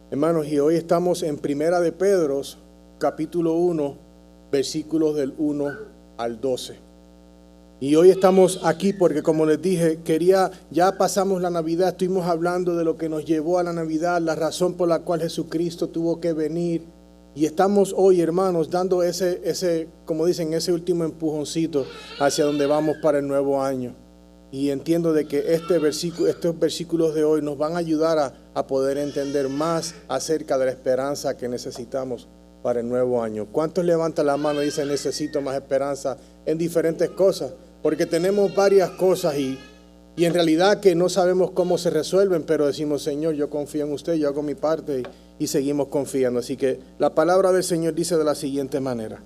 Hermanos, y hoy estamos en Primera de Pedro, capítulo 1, versículos del 1 al 12. Y hoy estamos aquí porque, como les dije, ya pasamos la Navidad, estuvimos hablando de lo que nos llevó a la Navidad, la razón por la cual Jesucristo tuvo que venir. Y estamos hoy, hermanos, dando como dicen, ese último empujoncito hacia donde vamos para el nuevo año. Y entiendo de que estos versículos de hoy nos van a ayudar a poder entender más acerca de la esperanza que necesitamos para el nuevo año. ¿Cuántos levantan la mano y dicen necesito más esperanza en diferentes cosas? Porque tenemos varias cosas y en realidad que no sabemos cómo se resuelven, pero decimos, Señor, yo confío en usted, yo hago mi parte y seguimos confiando. Así que la palabra del Señor dice de la siguiente manera: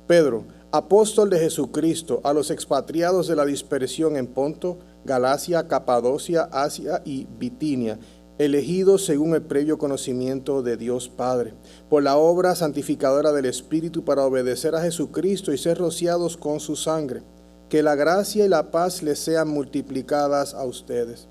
Pedro, apóstol de Jesucristo, a los expatriados de la dispersión en Ponto, Galacia, Capadocia, Asia y Bitinia, elegidos según el previo conocimiento de Dios Padre, por la obra santificadora del Espíritu para obedecer a Jesucristo y ser rociados con su sangre. Que la gracia y la paz les sean multiplicadas a ustedes.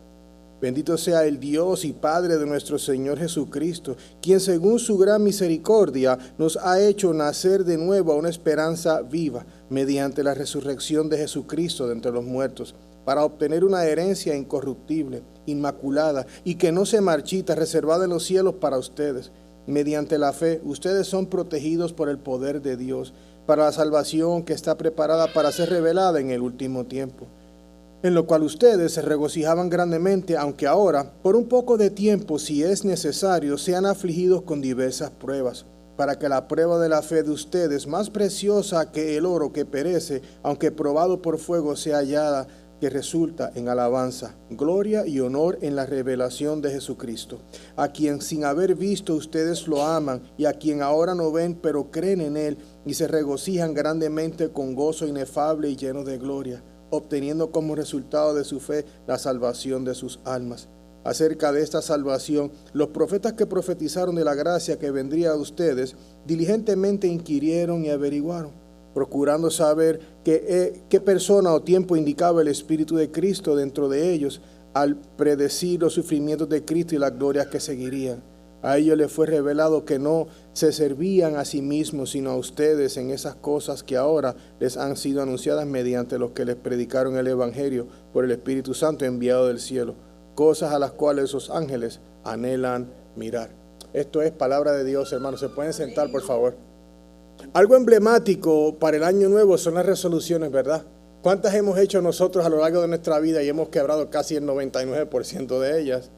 Bendito sea el Dios y Padre de nuestro Señor Jesucristo, quien según su gran misericordia nos ha hecho nacer de nuevo a una esperanza viva, mediante la resurrección de Jesucristo de entre los muertos, para obtener una herencia incorruptible, inmaculada y que no se marchita, reservada en los cielos para ustedes. Mediante la fe, ustedes son protegidos por el poder de Dios, para la salvación que está preparada para ser revelada en el último tiempo, en lo cual ustedes se regocijaban grandemente, aunque ahora, por un poco de tiempo, si es necesario, sean afligidos con diversas pruebas, para que la prueba de la fe de ustedes, más preciosa que el oro que perece, aunque probado por fuego, sea hallada, que resulta en alabanza, gloria y honor en la revelación de Jesucristo, a quien sin haber visto ustedes lo aman, y a quien ahora no ven, pero creen en él, y se regocijan grandemente con gozo inefable y lleno de gloria, obteniendo como resultado de su fe la salvación de sus almas. Acerca de esta salvación, los profetas que profetizaron de la gracia que vendría a ustedes, diligentemente inquirieron y averiguaron, procurando saber qué persona o tiempo indicaba el Espíritu de Cristo dentro de ellos, al predecir los sufrimientos de Cristo y las glorias que seguirían. A ellos les fue revelado que no se servían a sí mismos, sino a ustedes en esas cosas que ahora les han sido anunciadas mediante los que les predicaron el Evangelio por el Espíritu Santo enviado del cielo, cosas a las cuales esos ángeles anhelan mirar. Esto es palabra de Dios, hermanos. ¿Se pueden sentar, por favor? Algo emblemático para el año nuevo son las resoluciones, ¿verdad? ¿Cuántas hemos hecho nosotros a lo largo de nuestra vida y hemos quebrado casi el 99% de ellas?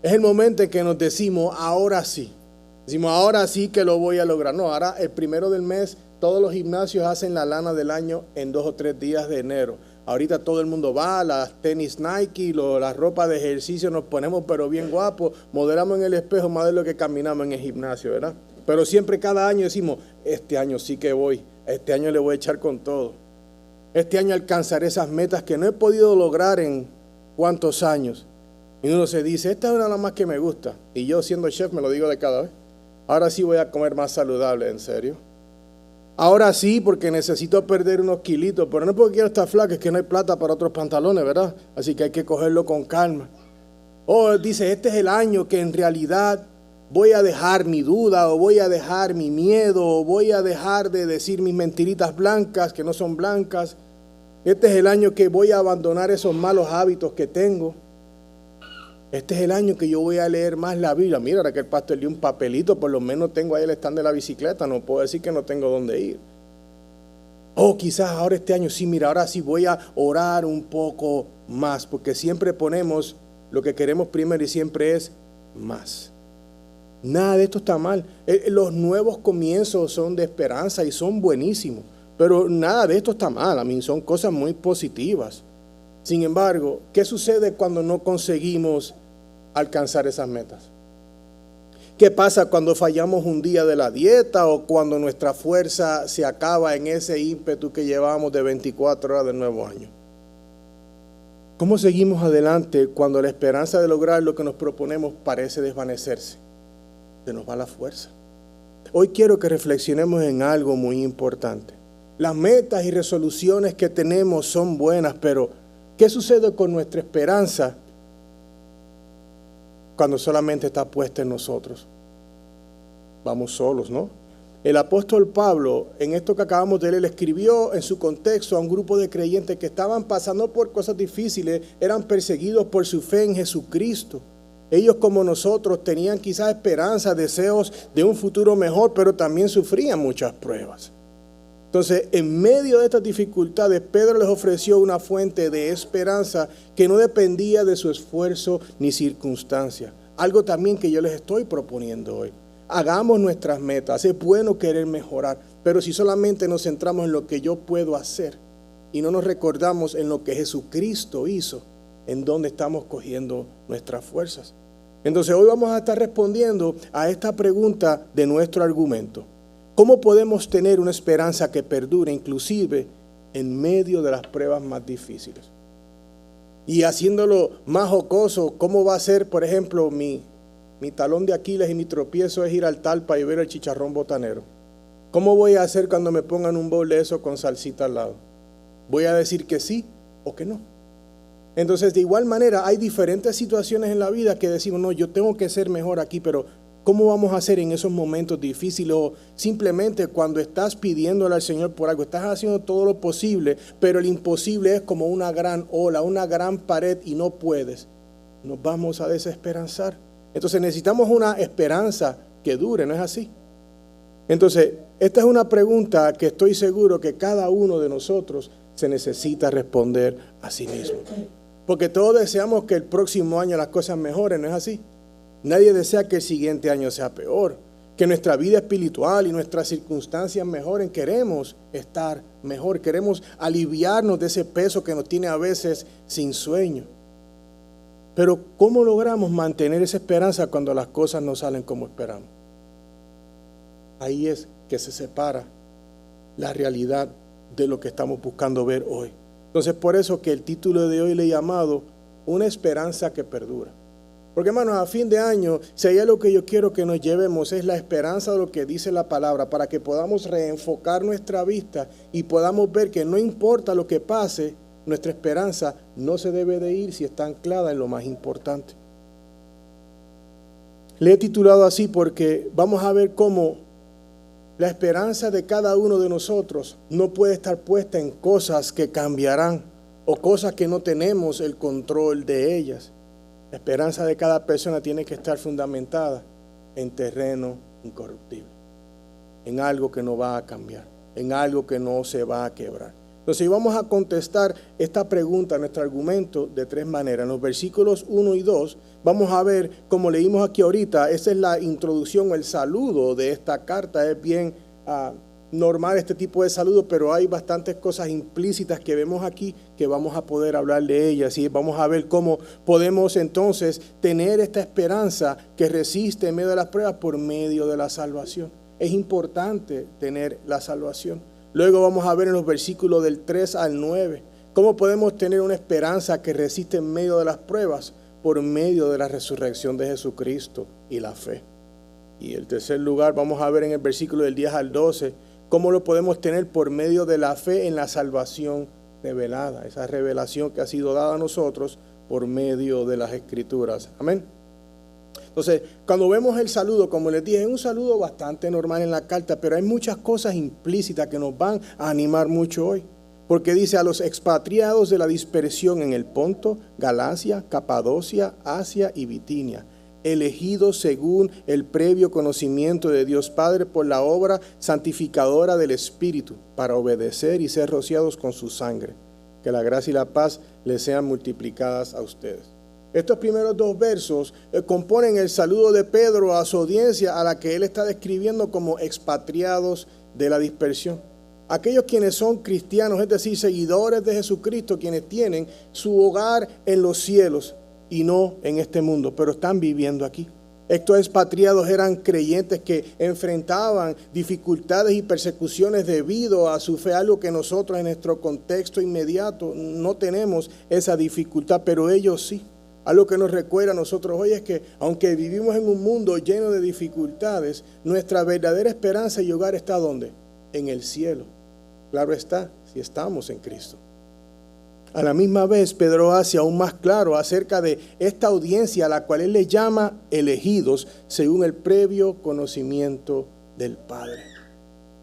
Es el momento en que nos decimos, ahora sí. Decimos, ahora sí que lo voy a lograr. No, ahora el 1 del mes, todos los gimnasios hacen la lana del año en 2 o 3 días de enero. Ahorita todo el mundo va, las tenis Nike, la ropa de ejercicio, nos ponemos pero bien guapos, modelamos en el espejo más de lo que caminamos en el gimnasio, ¿verdad? Pero siempre cada año decimos, este año sí que voy, este año le voy a echar con todo. Este año alcanzaré esas metas que no he podido lograr en cuántos años. Y uno se dice, esta es una de las más que me gusta. Y yo siendo chef me lo digo de cada vez. Ahora sí voy a comer más saludable, en serio. Ahora sí, porque necesito perder unos kilitos, pero no porque quiero estar flaco, es que no hay plata para otros pantalones, ¿verdad? Así que hay que cogerlo con calma. O dice, este es el año que en realidad voy a dejar mi duda, o voy a dejar mi miedo, o voy a dejar de decir mis mentiritas blancas que no son blancas. Este es el año que voy a abandonar esos malos hábitos que tengo. Este es el año que yo voy a leer más la Biblia. Mira, ahora que el pastor dio un papelito, por lo menos tengo ahí el stand de la bicicleta, no puedo decir que no tengo dónde ir. Oh, quizás ahora este año sí, mira, ahora sí voy a orar un poco más, porque siempre ponemos lo que queremos primero y siempre es más. Nada de esto está mal. Los nuevos comienzos son de esperanza y son buenísimos, pero nada de esto está mal. Son cosas muy positivas. Sin embargo, ¿qué sucede cuando no conseguimos alcanzar esas metas? ¿Qué pasa cuando fallamos un día de la dieta o cuando nuestra fuerza se acaba en ese ímpetu que llevamos de 24 horas del nuevo año? ¿Cómo seguimos adelante cuando la esperanza de lograr lo que nos proponemos parece desvanecerse? Se nos va la fuerza. Hoy quiero que reflexionemos en algo muy importante. Las metas y resoluciones que tenemos son buenas, pero ¿qué sucede con nuestra esperanza cuando solamente está puesta en nosotros? Vamos solos, ¿no? El apóstol Pablo, en esto que acabamos de leer, le escribió en su contexto a un grupo de creyentes que estaban pasando por cosas difíciles, eran perseguidos por su fe en Jesucristo. Ellos, como nosotros, tenían quizás esperanzas, deseos de un futuro mejor, pero también sufrían muchas pruebas. Entonces, en medio de estas dificultades, Pedro les ofreció una fuente de esperanza que no dependía de su esfuerzo ni circunstancia. Algo también que yo les estoy proponiendo hoy. Hagamos nuestras metas. Es bueno querer mejorar, pero si solamente nos centramos en lo que yo puedo hacer y no nos recordamos en lo que Jesucristo hizo, en dónde estamos cogiendo nuestras fuerzas. Entonces, hoy vamos a estar respondiendo a esta pregunta de nuestro argumento. ¿Cómo podemos tener una esperanza que perdure inclusive en medio de las pruebas más difíciles? Y haciéndolo más jocoso, ¿cómo va a ser, por ejemplo, mi talón de Aquiles y mi tropiezo es ir al Talpa y ver el chicharrón botanero? ¿Cómo voy a hacer cuando me pongan un bowl de eso con salsita al lado? ¿Voy a decir que sí o que no? Entonces, de igual manera, hay diferentes situaciones en la vida que decimos, no, yo tengo que ser mejor aquí, pero ¿cómo vamos a hacer en esos momentos difíciles? O simplemente cuando estás pidiéndole al Señor por algo, estás haciendo todo lo posible, pero el imposible es como una gran ola, una gran pared y no puedes. Nos vamos a desesperanzar. Entonces necesitamos una esperanza que dure, ¿no es así? Entonces, esta es una pregunta que estoy seguro que cada uno de nosotros se necesita responder a sí mismo. Porque todos deseamos que el próximo año las cosas mejoren, ¿no es así? Nadie desea que el siguiente año sea peor, que nuestra vida espiritual y nuestras circunstancias mejoren. Queremos estar mejor, queremos aliviarnos de ese peso que nos tiene a veces sin sueño. Pero ¿cómo logramos mantener esa esperanza cuando las cosas no salen como esperamos? Ahí es que se separa la realidad de lo que estamos buscando ver hoy. Entonces, por eso que el título de hoy le he llamado Una esperanza que perdura. Porque, hermanos, a fin de año, si hay algo que yo quiero que nos llevemos es la esperanza de lo que dice la palabra, para que podamos reenfocar nuestra vista y podamos ver que no importa lo que pase, nuestra esperanza no se debe de ir si está anclada en lo más importante. Le he titulado así porque vamos a ver cómo la esperanza de cada uno de nosotros no puede estar puesta en cosas que cambiarán o cosas que no tenemos el control de ellas. La esperanza de cada persona tiene que estar fundamentada en terreno incorruptible, en algo que no va a cambiar, en algo que no se va a quebrar. Entonces vamos a contestar esta pregunta, nuestro argumento, de tres maneras. En los versículos 1 y 2 vamos a ver, como leímos aquí ahorita, esa es la introducción, el saludo de esta carta. Es bien normal este tipo de saludo, pero hay bastantes cosas implícitas que vemos aquí que vamos a poder hablar de ellas. Y vamos a ver cómo podemos entonces tener esta esperanza que resiste en medio de las pruebas por medio de la salvación. Es importante tener la salvación. Luego vamos a ver en los versículos del 3 al 9 cómo podemos tener una esperanza que resiste en medio de las pruebas por medio de la resurrección de Jesucristo y la fe. Y en tercer lugar vamos a ver en el versículo del 10 al 12 cómo lo podemos tener por medio de la fe en la salvación revelada, esa revelación que ha sido dada a nosotros por medio de las Escrituras. Amén. Entonces, cuando vemos el saludo, como les dije, es un saludo bastante normal en la carta, pero hay muchas cosas implícitas que nos van a animar mucho hoy. Porque dice a los expatriados de la dispersión en el Ponto, Galacia, Capadocia, Asia y Bitinia, elegidos según el previo conocimiento de Dios Padre por la obra santificadora del Espíritu, para obedecer y ser rociados con su sangre. Que la gracia y la paz les sean multiplicadas a ustedes. Estos primeros dos versos componen el saludo de Pedro a su audiencia, a la que él está describiendo como expatriados de la dispersión. Aquellos quienes son cristianos, es decir, seguidores de Jesucristo, quienes tienen su hogar en los cielos y no en este mundo, pero están viviendo aquí. Estos expatriados eran creyentes que enfrentaban dificultades y persecuciones debido a su fe, algo que nosotros en nuestro contexto inmediato no tenemos esa dificultad, pero ellos sí. Algo que nos recuerda a nosotros hoy es que, aunque vivimos en un mundo lleno de dificultades, nuestra verdadera esperanza y hogar está ¿dónde? En el cielo. Claro está, si estamos en Cristo. A la misma vez, Pedro hace aún más claro acerca de esta audiencia a la cual él le llama elegidos según el previo conocimiento del Padre.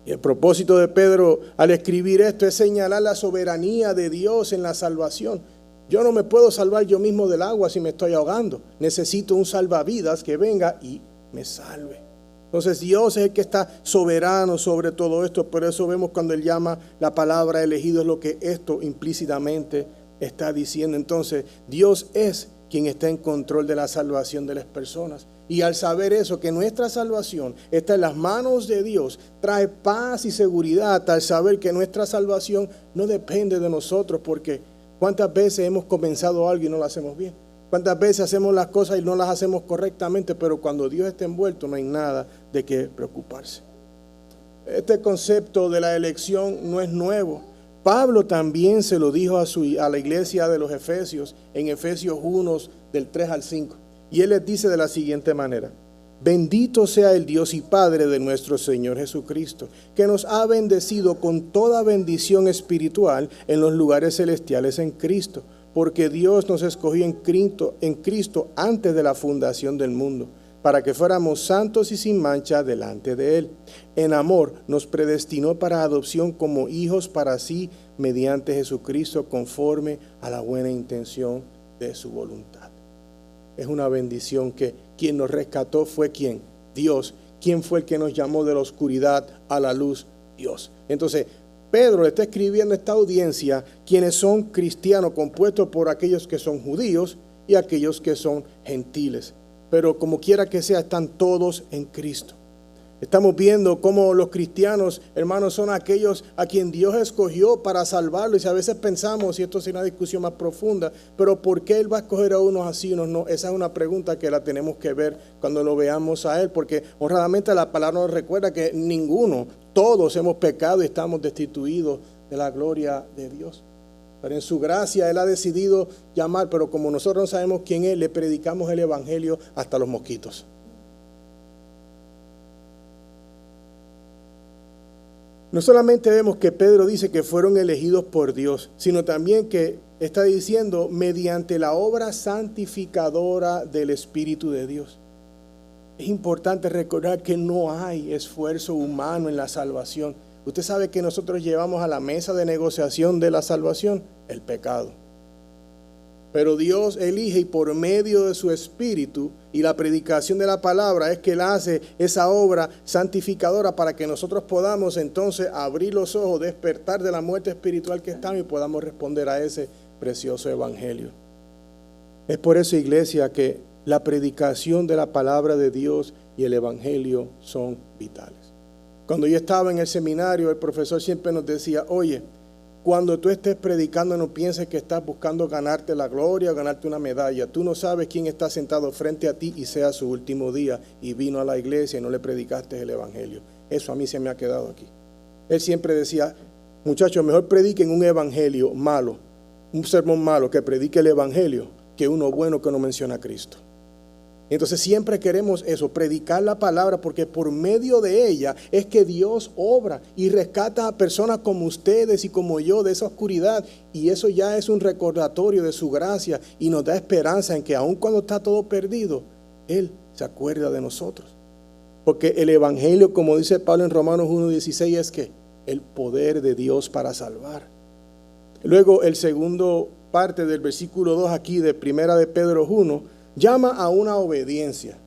Y el propósito de Pedro al escribir esto es señalar la soberanía de Dios en la salvación. Yo no me puedo salvar yo mismo del agua si me estoy ahogando. Necesito un salvavidas que venga y me salve. Entonces Dios es el que está soberano sobre todo esto. Por eso vemos cuando Él llama la palabra elegido, es lo que esto implícitamente está diciendo. Entonces Dios es quien está en control de la salvación de las personas. Y al saber eso, que nuestra salvación está en las manos de Dios, trae paz y seguridad al saber que nuestra salvación no depende de nosotros. Porque ¿cuántas veces hemos comenzado algo y no lo hacemos bien? ¿Cuántas veces hacemos las cosas y no las hacemos correctamente? Pero cuando Dios está envuelto no hay nada de qué preocuparse. Este concepto de la elección no es nuevo. Pablo también se lo dijo a la iglesia de los Efesios en Efesios 1 del 3 al 5. Y él les dice de la siguiente manera: bendito sea el Dios y Padre de nuestro Señor Jesucristo, que nos ha bendecido con toda bendición espiritual en los lugares celestiales en Cristo. Porque Dios nos escogió en Cristo antes de la fundación del mundo, para que fuéramos santos y sin mancha delante de Él. En amor nos predestinó para adopción como hijos para sí, mediante Jesucristo, conforme a la buena intención de su voluntad. Es una bendición que quien nos rescató fue ¿quién? Dios. ¿Quién fue el que nos llamó de la oscuridad a la luz? Dios. Entonces, Pedro le está escribiendo a esta audiencia, quienes son cristianos, compuestos por aquellos que son judíos y aquellos que son gentiles. Pero como quiera que sea, están todos en Cristo. Estamos viendo cómo los cristianos, hermanos, son aquellos a quien Dios escogió para salvarlos. Y a veces pensamos, y esto es una discusión más profunda, pero ¿por qué Él va a escoger a unos así y unos no? Esa es una pregunta que la tenemos que ver cuando lo veamos a Él, porque honradamente la palabra nos recuerda que todos hemos pecado y estamos destituidos de la gloria de Dios. Pero en su gracia Él ha decidido llamar, pero como nosotros no sabemos quién es, le predicamos el evangelio hasta los mosquitos. No solamente vemos que Pedro dice que fueron elegidos por Dios, sino también que está diciendo mediante la obra santificadora del Espíritu de Dios. Es importante recordar que no hay esfuerzo humano en la salvación. Usted sabe que nosotros llevamos a la mesa de negociación de la salvación el pecado. Pero Dios elige y por medio de su Espíritu y la predicación de la palabra es que Él hace esa obra santificadora para que nosotros podamos entonces abrir los ojos, despertar de la muerte espiritual que estamos y podamos responder a ese precioso evangelio. Es por eso, iglesia, que la predicación de la palabra de Dios y el evangelio son vitales. Cuando yo estaba en el seminario, el profesor siempre nos decía: oye, cuando tú estés predicando, no pienses que estás buscando ganarte la gloria o ganarte una medalla. Tú no sabes quién está sentado frente a ti y sea su último día y vino a la iglesia y no le predicaste el evangelio. Eso a mí se me ha quedado aquí. Él siempre decía: muchachos, mejor prediquen un evangelio malo, un sermón malo, que predique el evangelio, que uno bueno que no menciona a Cristo. Entonces siempre queremos eso, predicar la palabra, porque por medio de ella es que Dios obra y rescata a personas como ustedes y como yo de esa oscuridad. Y eso ya es un recordatorio de su gracia y nos da esperanza en que aun cuando está todo perdido, Él se acuerda de nosotros. Porque el evangelio, como dice Pablo en Romanos 1:16, es que el poder de Dios para salvar. Luego el segundo parte del versículo 2 aquí de Primera de Pedro 1, llama a una obediencia,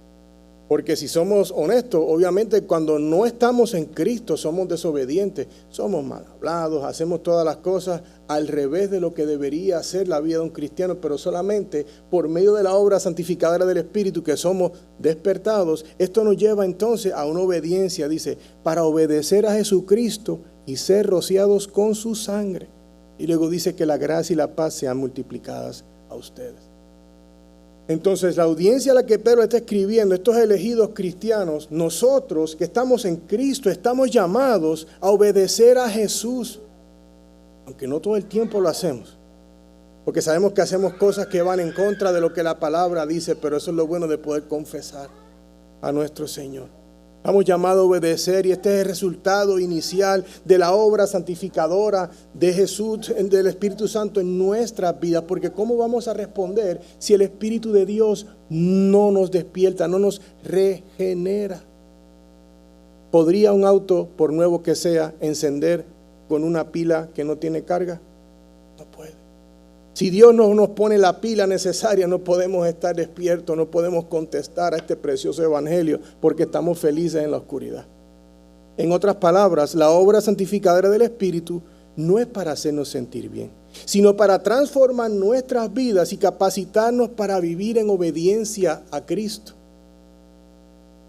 porque si somos honestos, obviamente cuando no estamos en Cristo somos desobedientes, somos mal hablados, hacemos todas las cosas al revés de lo que debería ser la vida de un cristiano, pero solamente por medio de la obra santificadora del Espíritu que somos despertados. Esto nos lleva entonces a una obediencia, dice, para obedecer a Jesucristo y ser rociados con su sangre. Y luego dice que la gracia y la paz sean multiplicadas a ustedes. Entonces la audiencia a la que Pedro está escribiendo, estos elegidos cristianos, nosotros que estamos en Cristo, estamos llamados a obedecer a Jesús, aunque no todo el tiempo lo hacemos, porque sabemos que hacemos cosas que van en contra de lo que la palabra dice, pero eso es lo bueno de poder confesar a nuestro Señor. Estamos llamados a obedecer y este es el resultado inicial de la obra santificadora de Jesús, del Espíritu Santo en nuestras vidas. Porque ¿cómo vamos a responder si el Espíritu de Dios no nos despierta, no nos regenera? ¿Podría un auto, por nuevo que sea, encender con una pila que no tiene carga? No puede. Si Dios no nos pone la pila necesaria, no podemos estar despiertos, no podemos contestar a este precioso evangelio porque estamos felices en la oscuridad. En otras palabras, la obra santificadora del Espíritu no es para hacernos sentir bien, sino para transformar nuestras vidas y capacitarnos para vivir en obediencia a Cristo.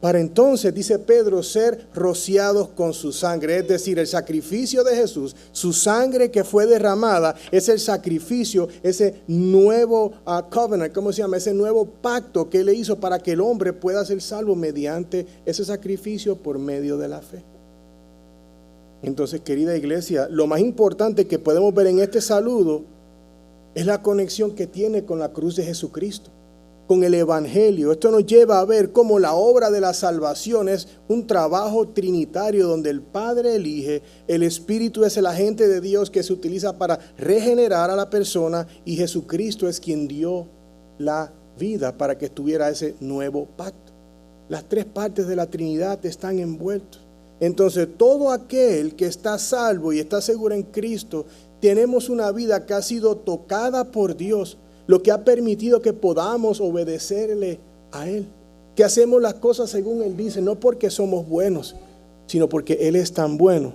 Para entonces, dice Pedro, ser rociados con su sangre, es decir, el sacrificio de Jesús, su sangre que fue derramada, es el sacrificio, ese nuevo covenant, ¿cómo se llama? Ese nuevo pacto que Él le hizo para que el hombre pueda ser salvo mediante ese sacrificio por medio de la fe. Entonces, querida iglesia, lo más importante que podemos ver en este saludo es la conexión que tiene con la cruz de Jesucristo, con el evangelio. Esto nos lleva a ver cómo la obra de la salvación es un trabajo trinitario donde el Padre elige, el Espíritu es el agente de Dios que se utiliza para regenerar a la persona y Jesucristo es quien dio la vida para que estuviera ese nuevo pacto. Las tres partes de la Trinidad están envueltas. Entonces todo aquel que está salvo y está seguro en Cristo, tenemos una vida que ha sido tocada por Dios, lo que ha permitido que podamos obedecerle a Él, que hacemos las cosas según Él dice, no porque somos buenos, sino porque Él es tan bueno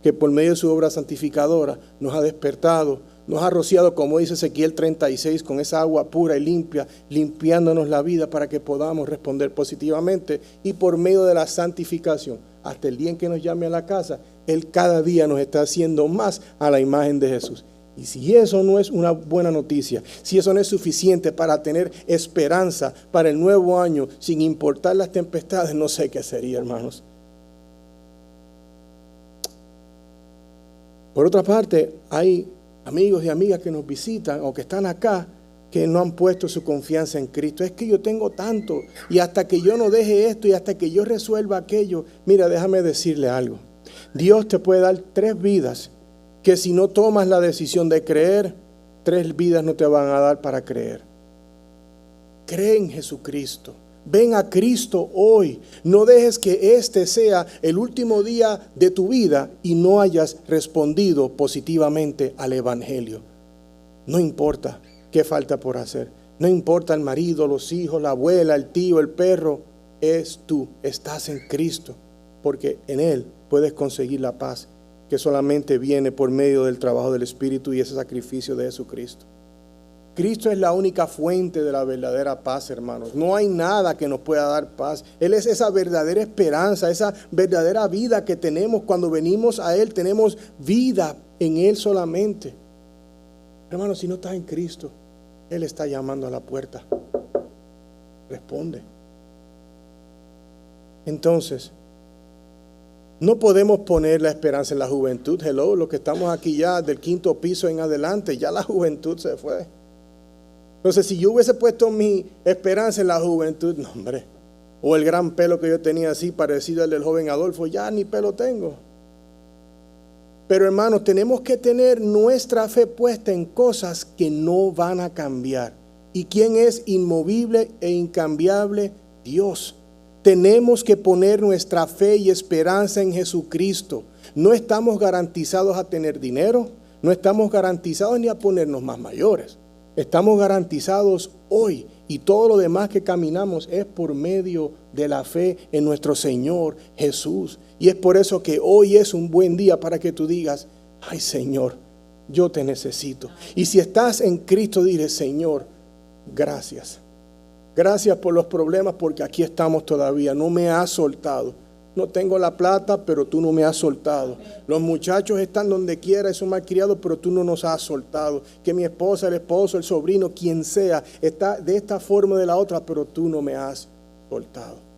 que por medio de su obra santificadora nos ha despertado, nos ha rociado, como dice Ezequiel 36, con esa agua pura y limpia, limpiándonos la vida para que podamos responder positivamente y por medio de la santificación, hasta el día en que nos llame a la casa, Él cada día nos está haciendo más a la imagen de Jesús. Y si eso no es una buena noticia, si eso no es suficiente para tener esperanza para el nuevo año, sin importar las tempestades, no sé qué sería, hermanos. Por otra parte, hay amigos y amigas que nos visitan o que están acá que no han puesto su confianza en Cristo. Es que yo tengo tanto y hasta que yo no deje esto y hasta que yo resuelva aquello. Mira, déjame decirle algo. Dios te puede dar 3 vidas que si no tomas la decisión de creer, 3 vidas no te van a dar para creer. Cree en Jesucristo. Ven a Cristo hoy. No dejes que este sea el último día de tu vida y no hayas respondido positivamente al Evangelio. No importa qué falta por hacer. No importa el marido, los hijos, la abuela, el tío, el perro. Es tú. Estás en Cristo. Porque en Él puedes conseguir la paz que solamente viene por medio del trabajo del Espíritu y ese sacrificio de Jesucristo. Cristo es la única fuente de la verdadera paz, hermanos. No hay nada que nos pueda dar paz. Él es esa verdadera esperanza, esa verdadera vida que tenemos cuando venimos a Él. Tenemos vida en Él solamente. Hermanos, si no estás en Cristo, Él está llamando a la puerta. Responde. Entonces, no podemos poner la esperanza en la juventud. Hello, los que estamos aquí ya del 5º piso en adelante, ya la juventud se fue. Entonces, si yo hubiese puesto mi esperanza en la juventud, no, hombre, o el gran pelo que yo tenía así, parecido al del joven Adolfo, ya ni pelo tengo. Pero hermanos, tenemos que tener nuestra fe puesta en cosas que no van a cambiar. ¿Y quién es inmovible e incambiable? Dios. Tenemos que poner nuestra fe y esperanza en Jesucristo. No estamos garantizados a tener dinero, no estamos garantizados ni a ponernos más mayores. Estamos garantizados hoy y todo lo demás que caminamos es por medio de la fe en nuestro Señor Jesús. Y es por eso que hoy es un buen día para que tú digas, ay Señor, yo te necesito. Y si estás en Cristo, dile, Señor, gracias. Gracias por los problemas porque aquí estamos todavía. No me has soltado. No tengo la plata, pero tú no me has soltado. Los muchachos están donde quiera, son malcriados, pero tú no nos has soltado. Que mi esposa, el esposo, el sobrino, quien sea, está de esta forma o de la otra, pero tú no me has soltado.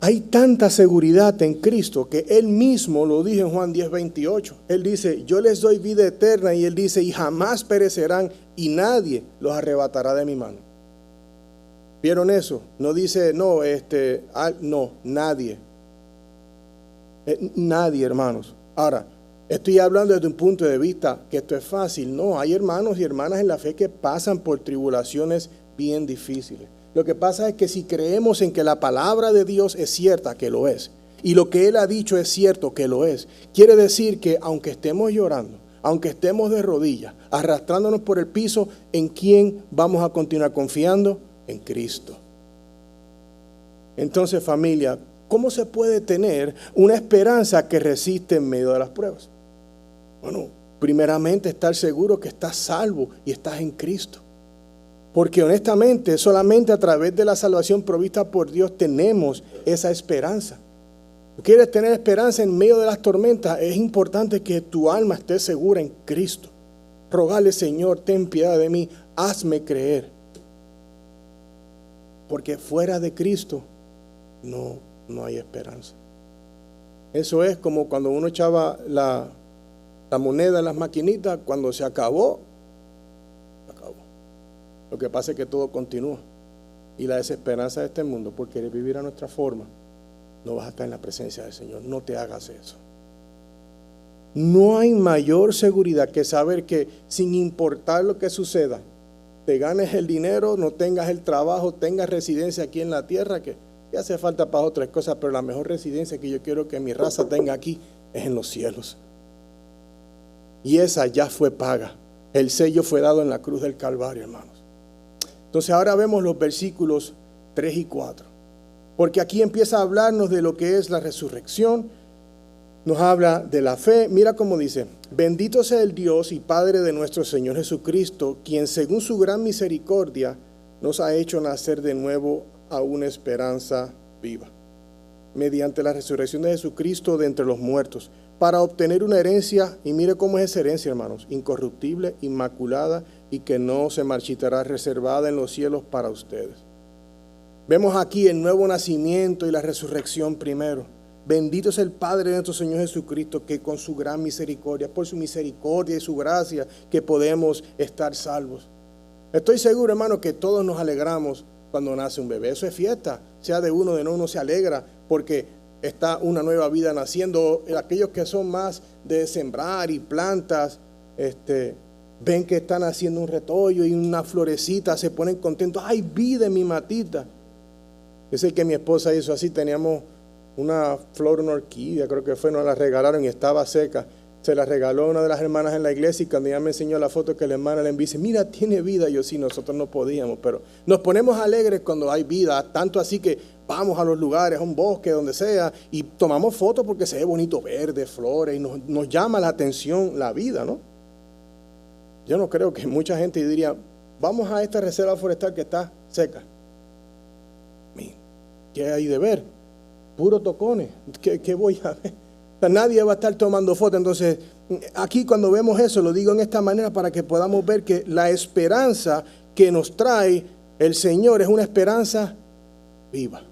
Hay tanta seguridad en Cristo que Él mismo lo dijo en Juan 10:28. Él dice, yo les doy vida eterna, y Él dice, y jamás perecerán, y nadie los arrebatará de mi mano. ¿Vieron eso? No dice, no, no, nadie. Nadie, hermanos. Ahora, estoy hablando desde un punto de vista que esto es fácil. No, hay hermanos y hermanas en la fe que pasan por tribulaciones bien difíciles. Lo que pasa es que si creemos en que la palabra de Dios es cierta, que lo es, y lo que Él ha dicho es cierto, que lo es, quiere decir que aunque estemos llorando, aunque estemos de rodillas, arrastrándonos por el piso, ¿en quién vamos a continuar confiando? En Cristo. Entonces, familia, ¿cómo se puede tener una esperanza que resiste en medio de las pruebas? Bueno, primeramente estar seguro que estás salvo y estás en Cristo. Porque honestamente, solamente a través de la salvación provista por Dios tenemos esa esperanza. ¿Tú quieres tener esperanza en medio de las tormentas? Es importante que tu alma esté segura en Cristo. Rogarle, Señor, ten piedad de mí, hazme creer. Porque fuera de Cristo no hay esperanza. Eso es como cuando uno echaba la moneda en las maquinitas, cuando se acabó. Lo que pasa es que todo continúa. Y la desesperanza de este mundo por querer vivir a nuestra forma, no vas a estar en la presencia del Señor. No te hagas eso. No hay mayor seguridad que saber que sin importar lo que suceda, te ganes el dinero, no tengas el trabajo, tengas residencia aquí en la tierra, que hace falta para otras cosas, pero la mejor residencia que yo quiero que mi raza tenga aquí es en los cielos. Y esa ya fue paga. El sello fue dado en la cruz del Calvario, hermanos. Entonces ahora vemos los versículos 3 y 4. Porque aquí empieza a hablarnos de lo que es la resurrección. Nos habla de la fe. Mira cómo dice: bendito sea el Dios y Padre de nuestro Señor Jesucristo, quien según su gran misericordia nos ha hecho nacer de nuevo a una esperanza viva, mediante la resurrección de Jesucristo de entre los muertos, para obtener una herencia, y mire cómo es esa herencia, hermanos, incorruptible, inmaculada y que no se marchitará, reservada en los cielos para ustedes. Vemos aquí el nuevo nacimiento y la resurrección primero. Bendito es el Padre de nuestro Señor Jesucristo, que con su gran misericordia, por su misericordia y su gracia, que podemos estar salvos. Estoy seguro, hermano, que todos nos alegramos cuando nace un bebé. Eso es fiesta, sea de uno o de no, uno se alegra porque está una nueva vida naciendo. Aquellos que son más de sembrar y plantas, ven que están haciendo un retoño y una florecita, se ponen contentos. ¡Ay, vida en mi matita! Yo sé que mi esposa hizo así, teníamos una flor, una orquídea, creo que fue, nos la regalaron y estaba seca. Se la regaló una de las hermanas en la iglesia y cuando ella me enseñó la foto que la hermana le envió, dice, mira, tiene vida. Yo sí, nosotros no podíamos, pero nos ponemos alegres cuando hay vida, tanto así que vamos a los lugares, a un bosque, donde sea, y tomamos fotos porque se ve bonito, verde, flores, y nos llama la atención la vida, ¿no? Yo no creo que mucha gente diría, vamos a esta reserva forestal que está seca. ¿Qué hay de ver? Puro tocones. ¿Qué voy a ver? O sea, nadie va a estar tomando fotos. Entonces, aquí cuando vemos eso, lo digo en esta manera para que podamos ver que la esperanza que nos trae el Señor es una esperanza viva.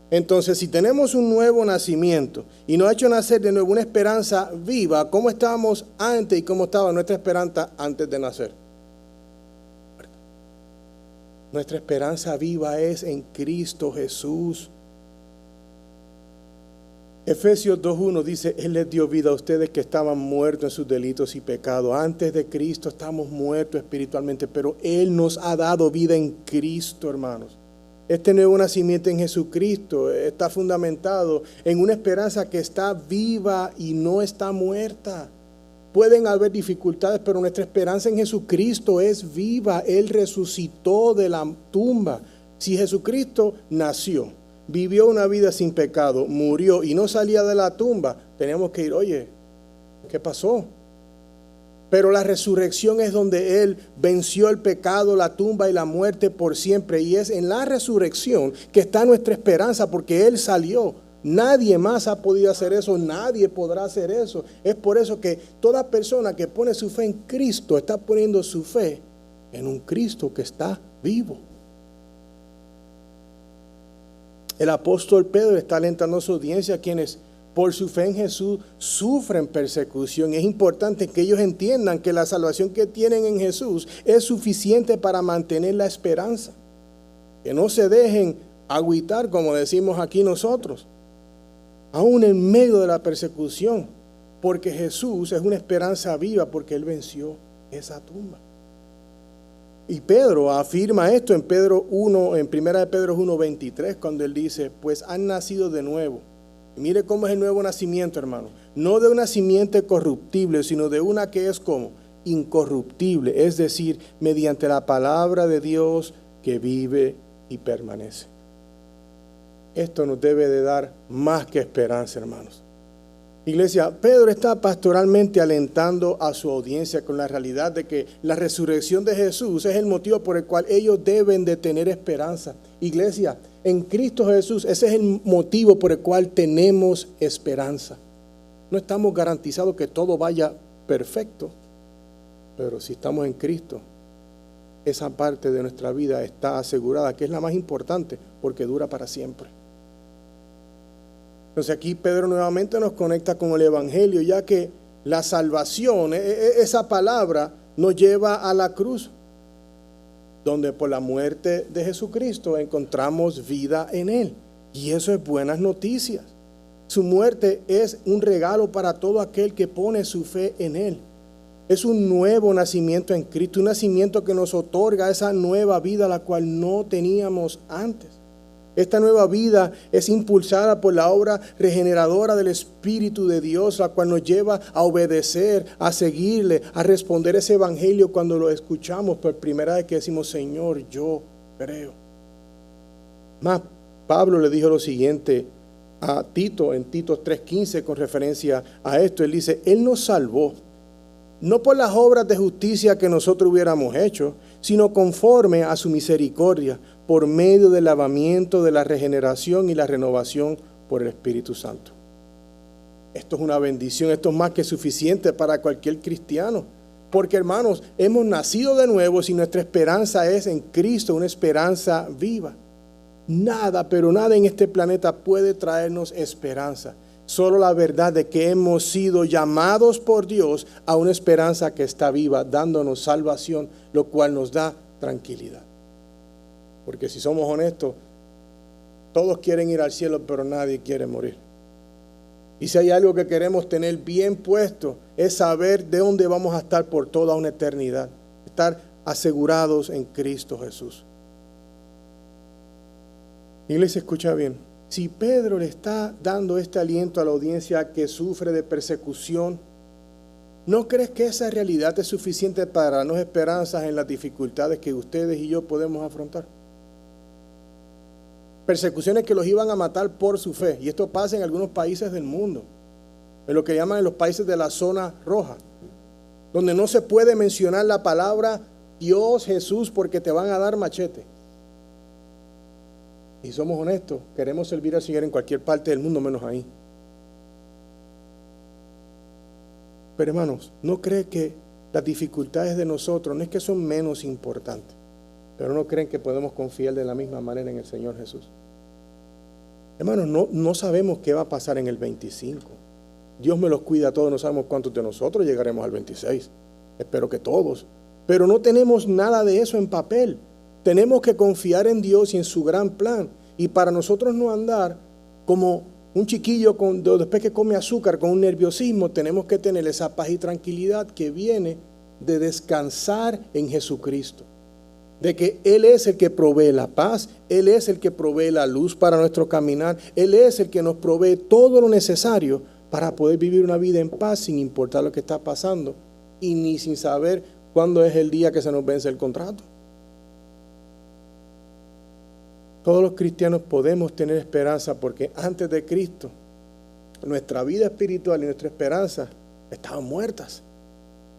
Entonces, si tenemos un nuevo nacimiento y nos ha hecho nacer de nuevo una esperanza viva, ¿cómo estábamos antes y cómo estaba nuestra esperanza antes de nacer? Nuestra esperanza viva es en Cristo Jesús. Efesios 2:1 dice, Él les dio vida a ustedes que estaban muertos en sus delitos y pecados. Antes de Cristo estamos muertos espiritualmente, pero Él nos ha dado vida en Cristo, hermanos. Este nuevo nacimiento en Jesucristo está fundamentado en una esperanza que está viva y no está muerta. Pueden haber dificultades, pero nuestra esperanza en Jesucristo es viva. Él resucitó de la tumba. Si Jesucristo nació, vivió una vida sin pecado, murió y no salía de la tumba, tenemos que ir, oye, ¿qué pasó? Pero la resurrección es donde Él venció el pecado, la tumba y la muerte por siempre. Y es en la resurrección que está nuestra esperanza, porque Él salió. Nadie más ha podido hacer eso, nadie podrá hacer eso. Es por eso que toda persona que pone su fe en Cristo está poniendo su fe en un Cristo que está vivo. El apóstol Pedro está alentando a su audiencia, quienes por su fe en Jesús sufren persecución. Es importante que ellos entiendan que la salvación que tienen en Jesús es suficiente para mantener la esperanza. que no se dejen agüitar, como decimos aquí nosotros, aún en medio de la persecución, porque Jesús es una esperanza viva, porque Él venció esa tumba. Y Pedro afirma esto en Pedro 1, en 1 de Pedro 1:23, cuando él dice, pues han nacido de nuevo. Y mire cómo es el nuevo nacimiento, hermano. No de una simiente corruptible, sino de una que es como incorruptible, es decir, mediante la palabra de Dios que vive y permanece. Esto nos debe de dar más que esperanza, hermanos. Iglesia, Pedro está pastoralmente alentando a su audiencia con la realidad de que la resurrección de Jesús es el motivo por el cual ellos deben de tener esperanza. Iglesia, en Cristo Jesús, ese es el motivo por el cual tenemos esperanza. No estamos garantizados que todo vaya perfecto, pero si estamos en Cristo, esa parte de nuestra vida está asegurada, que es la más importante, porque dura para siempre. Entonces aquí Pedro nuevamente nos conecta con el Evangelio, ya que la salvación, esa palabra nos lleva a la cruz, donde por la muerte de Jesucristo encontramos vida en Él. Y eso es buenas noticias. Su muerte es un regalo para todo aquel que pone su fe en Él. Es un nuevo nacimiento en Cristo, un nacimiento que nos otorga esa nueva vida, la cual no teníamos antes. Esta nueva vida es impulsada por la obra regeneradora del Espíritu de Dios, la cual nos lleva a obedecer, a seguirle, a responder ese evangelio cuando lo escuchamos por primera vez que decimos, Señor, yo creo. Más, Pablo le dijo lo siguiente a Tito, en Tito 3:15, con referencia a esto. Él dice, Él nos salvó, no por las obras de justicia que nosotros hubiéramos hecho, sino conforme a su misericordia, por medio del lavamiento de la regeneración y la renovación por el Espíritu Santo. Esto es una bendición, esto es más que suficiente para cualquier cristiano. Porque, hermanos, hemos nacido de nuevo si nuestra esperanza es en Cristo, una esperanza viva. Nada, pero nada en este planeta puede traernos esperanza. Solo la verdad de que hemos sido llamados por Dios a una esperanza que está viva, dándonos salvación, lo cual nos da tranquilidad. Porque si somos honestos, todos quieren ir al cielo, pero nadie quiere morir. Y si hay algo que queremos tener bien puesto, es saber de dónde vamos a estar por toda una eternidad. Estar asegurados en Cristo Jesús. Iglesia, escucha bien. Si Pedro le está dando este aliento a la audiencia que sufre de persecución, ¿no crees que esa realidad es suficiente para darnos esperanzas en las dificultades que ustedes y yo podemos afrontar? Persecuciones que los iban a matar por su fe. Y esto pasa en algunos países del mundo, en lo que llaman en los países de la zona roja, donde no se puede mencionar la palabra Dios, Jesús, porque te van a dar machete. Y somos honestos, queremos servir al Señor en cualquier parte del mundo, menos ahí. Pero hermanos, ¿no cree que las dificultades de nosotros no es que son menos importantes, pero no creen que podemos confiar de la misma manera en el Señor Jesús? Hermanos, no sabemos qué va a pasar en el 25. Dios me los cuida a todos, no sabemos cuántos de nosotros llegaremos al 26. Espero que todos. Pero no tenemos nada de eso en papel. Tenemos que confiar en Dios y en su gran plan. Y para nosotros no andar como un chiquillo después que come azúcar con un nerviosismo, tenemos que tener esa paz y tranquilidad que viene de descansar en Jesucristo. De que Él es el que provee la paz, Él es el que provee la luz para nuestro caminar, Él es el que nos provee todo lo necesario para poder vivir una vida en paz sin importar lo que está pasando y ni sin saber cuándo es el día que se nos vence el contrato. Todos los cristianos podemos tener esperanza porque antes de Cristo nuestra vida espiritual y nuestra esperanza estaban muertas.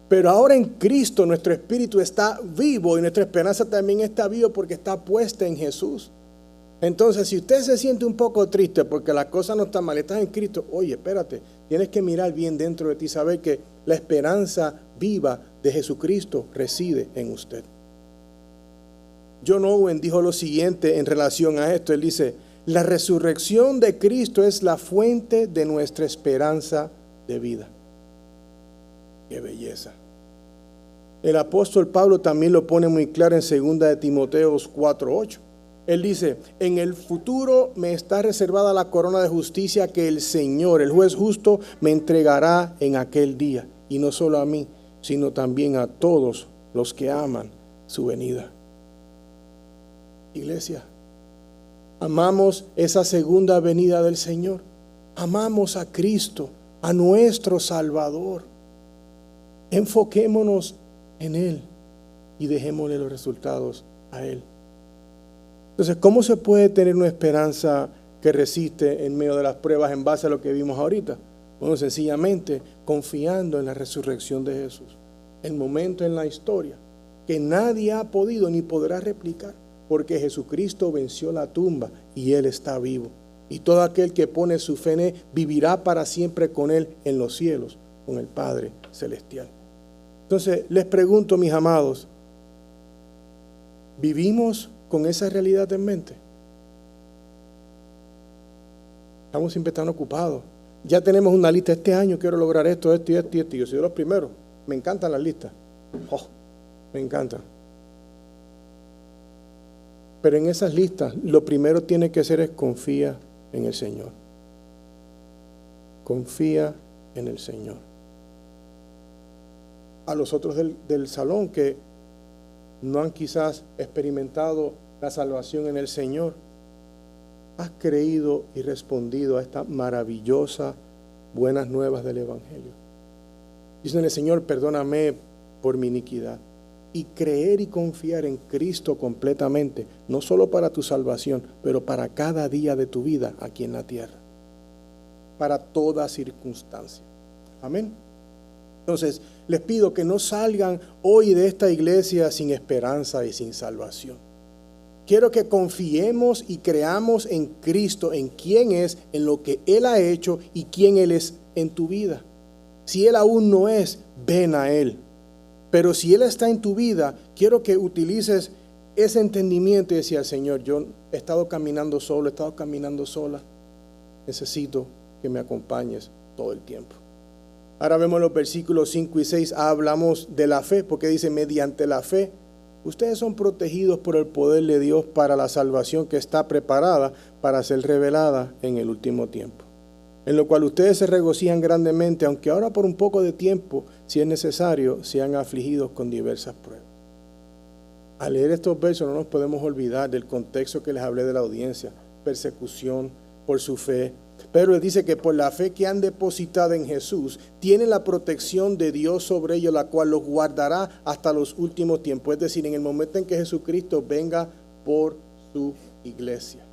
Pero ahora en Cristo nuestro espíritu está vivo y nuestra esperanza también está viva porque está puesta en Jesús. Entonces, si usted se siente un poco triste porque las cosas no están mal, estás en Cristo, oye, espérate, tienes que mirar bien dentro de ti y saber que la esperanza viva de Jesucristo reside en usted. John Owen dijo lo siguiente en relación a esto. Él dice, la resurrección de Cristo es la fuente de nuestra esperanza de vida. ¡Qué belleza! El apóstol Pablo también lo pone muy claro en 2 de Timoteo 4:8. Él dice, en el futuro me está reservada la corona de justicia que el Señor, el juez justo, me entregará en aquel día. Y no solo a mí, sino también a todos los que aman su venida. Iglesia, amamos esa segunda venida del Señor. Amamos a Cristo, a nuestro Salvador. Enfoquémonos en Él y dejémosle los resultados a Él. Entonces, ¿cómo se puede tener una esperanza que resiste en medio de las pruebas en base a lo que vimos ahorita? Bueno, sencillamente confiando en la resurrección de Jesús. El momento en la historia que nadie ha podido ni podrá replicar, porque Jesucristo venció la tumba y Él está vivo. Y todo aquel que pone su fe en Él vivirá para siempre con Él en los cielos, con el Padre Celestial. Entonces, les pregunto, mis amados, ¿vivimos con esa realidad en mente? Estamos siempre tan ocupados. Ya tenemos una lista. Este año quiero lograr esto, esto y esto y esto. Yo soy de los primeros. Me encantan las listas. Oh, me encantan. Pero en esas listas, lo primero tiene que ser es confía en el Señor. Confía en el Señor. A los otros del salón que no han quizás experimentado la salvación en el Señor, has creído y respondido a esta maravillosa buenas nuevas del Evangelio. Dicen: Señor, perdóname por mi iniquidad. Y creer y confiar en Cristo completamente, no solo para tu salvación, pero para cada día de tu vida aquí en la tierra, para toda circunstancia. Amén. Entonces, les pido que no salgan hoy de esta iglesia sin esperanza y sin salvación. Quiero que confiemos y creamos en Cristo, en quién es, en lo que Él ha hecho y quién Él es en tu vida. Si Él aún no es, ven a Él. Pero si Él está en tu vida, quiero que utilices ese entendimiento y decir: Señor, yo he estado caminando solo, he estado caminando sola. Necesito que me acompañes todo el tiempo. Ahora vemos los versículos 5 y 6. Hablamos de la fe, porque dice: mediante la fe, ustedes son protegidos por el poder de Dios para la salvación que está preparada para ser revelada en el último tiempo. En lo cual ustedes se regocijan grandemente, aunque ahora por un poco de tiempo, si es necesario, sean afligidos con diversas pruebas. Al leer estos versos no nos podemos olvidar del contexto que les hablé de la audiencia: persecución por su fe. Pedro les dice que por la fe que han depositado en Jesús, tienen la protección de Dios sobre ellos, la cual los guardará hasta los últimos tiempos. Es decir, en el momento en que Jesucristo venga por su iglesia.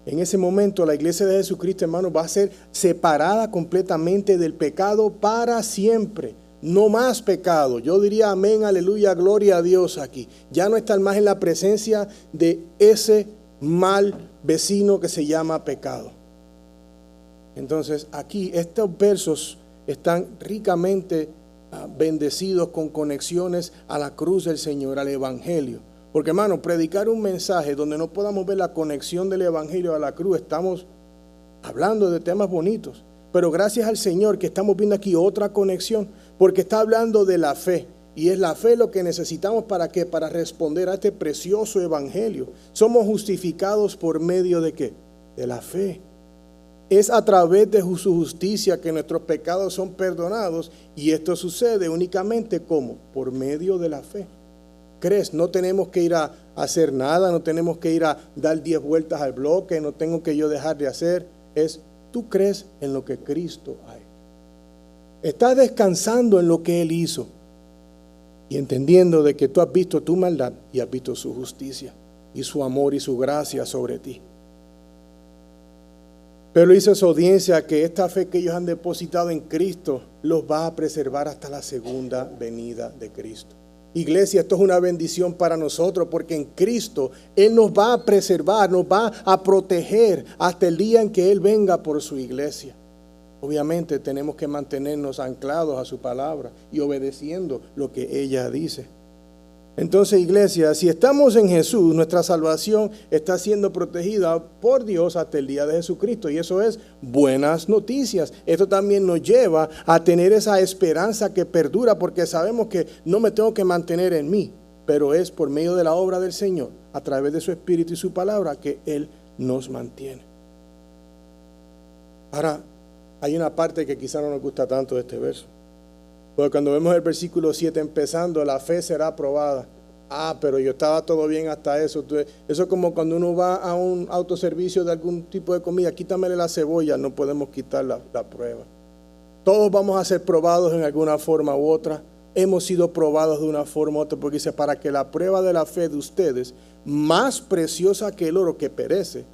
En ese momento la iglesia de Jesucristo, hermano, va a ser separada completamente del pecado para siempre. No más pecado. Yo diría amén, aleluya, gloria a Dios aquí. Ya no están más en la presencia de ese mal vecino que se llama pecado. Entonces aquí estos versos están ricamente bendecidos con conexiones a la cruz del Señor, al Evangelio. Porque, hermano, predicar un mensaje donde no podamos ver la conexión del Evangelio a la cruz, estamos hablando de temas bonitos. Pero gracias al Señor que estamos viendo aquí otra conexión, porque está hablando de la fe. Y es la fe lo que necesitamos ¿para qué? Para responder a este precioso Evangelio. Somos justificados por medio de ¿qué? De la fe. Es a través de su justicia que nuestros pecados son perdonados, y esto sucede únicamente ¿cómo? Por medio de la fe. ¿Crees? No tenemos que ir a hacer nada, no tenemos que ir a dar 10 vueltas al bloque, no tengo que yo dejar de hacer. Tú crees en lo que Cristo ha hecho. Estás descansando en lo que Él hizo y entendiendo de que tú has visto tu maldad y has visto su justicia y su amor y su gracia sobre ti. Pero dice a su audiencia que esta fe que ellos han depositado en Cristo los va a preservar hasta la segunda venida de Cristo. Iglesia, esto es una bendición para nosotros, porque en Cristo Él nos va a preservar, nos va a proteger hasta el día en que Él venga por su iglesia. Obviamente tenemos que mantenernos anclados a su palabra y obedeciendo lo que ella dice. Entonces, iglesia, si estamos en Jesús, nuestra salvación está siendo protegida por Dios hasta el día de Jesucristo. Y eso es buenas noticias. Esto también nos lleva a tener esa esperanza que perdura, porque sabemos que no me tengo que mantener en mí, pero es por medio de la obra del Señor, a través de su Espíritu y su palabra, que Él nos mantiene. Ahora, hay una parte que quizá no nos gusta tanto de este verso. Porque cuando vemos el versículo 7 empezando, la fe será aprobada. Pero yo estaba todo bien hasta eso. Eso es como cuando uno va a un autoservicio de algún tipo de comida. Quítamele la cebolla, no podemos quitar la prueba. Todos vamos a ser probados en alguna forma u otra. Hemos sido probados de una forma u otra, porque dice, para que la prueba de la fe de ustedes, más preciosa que el oro que perece,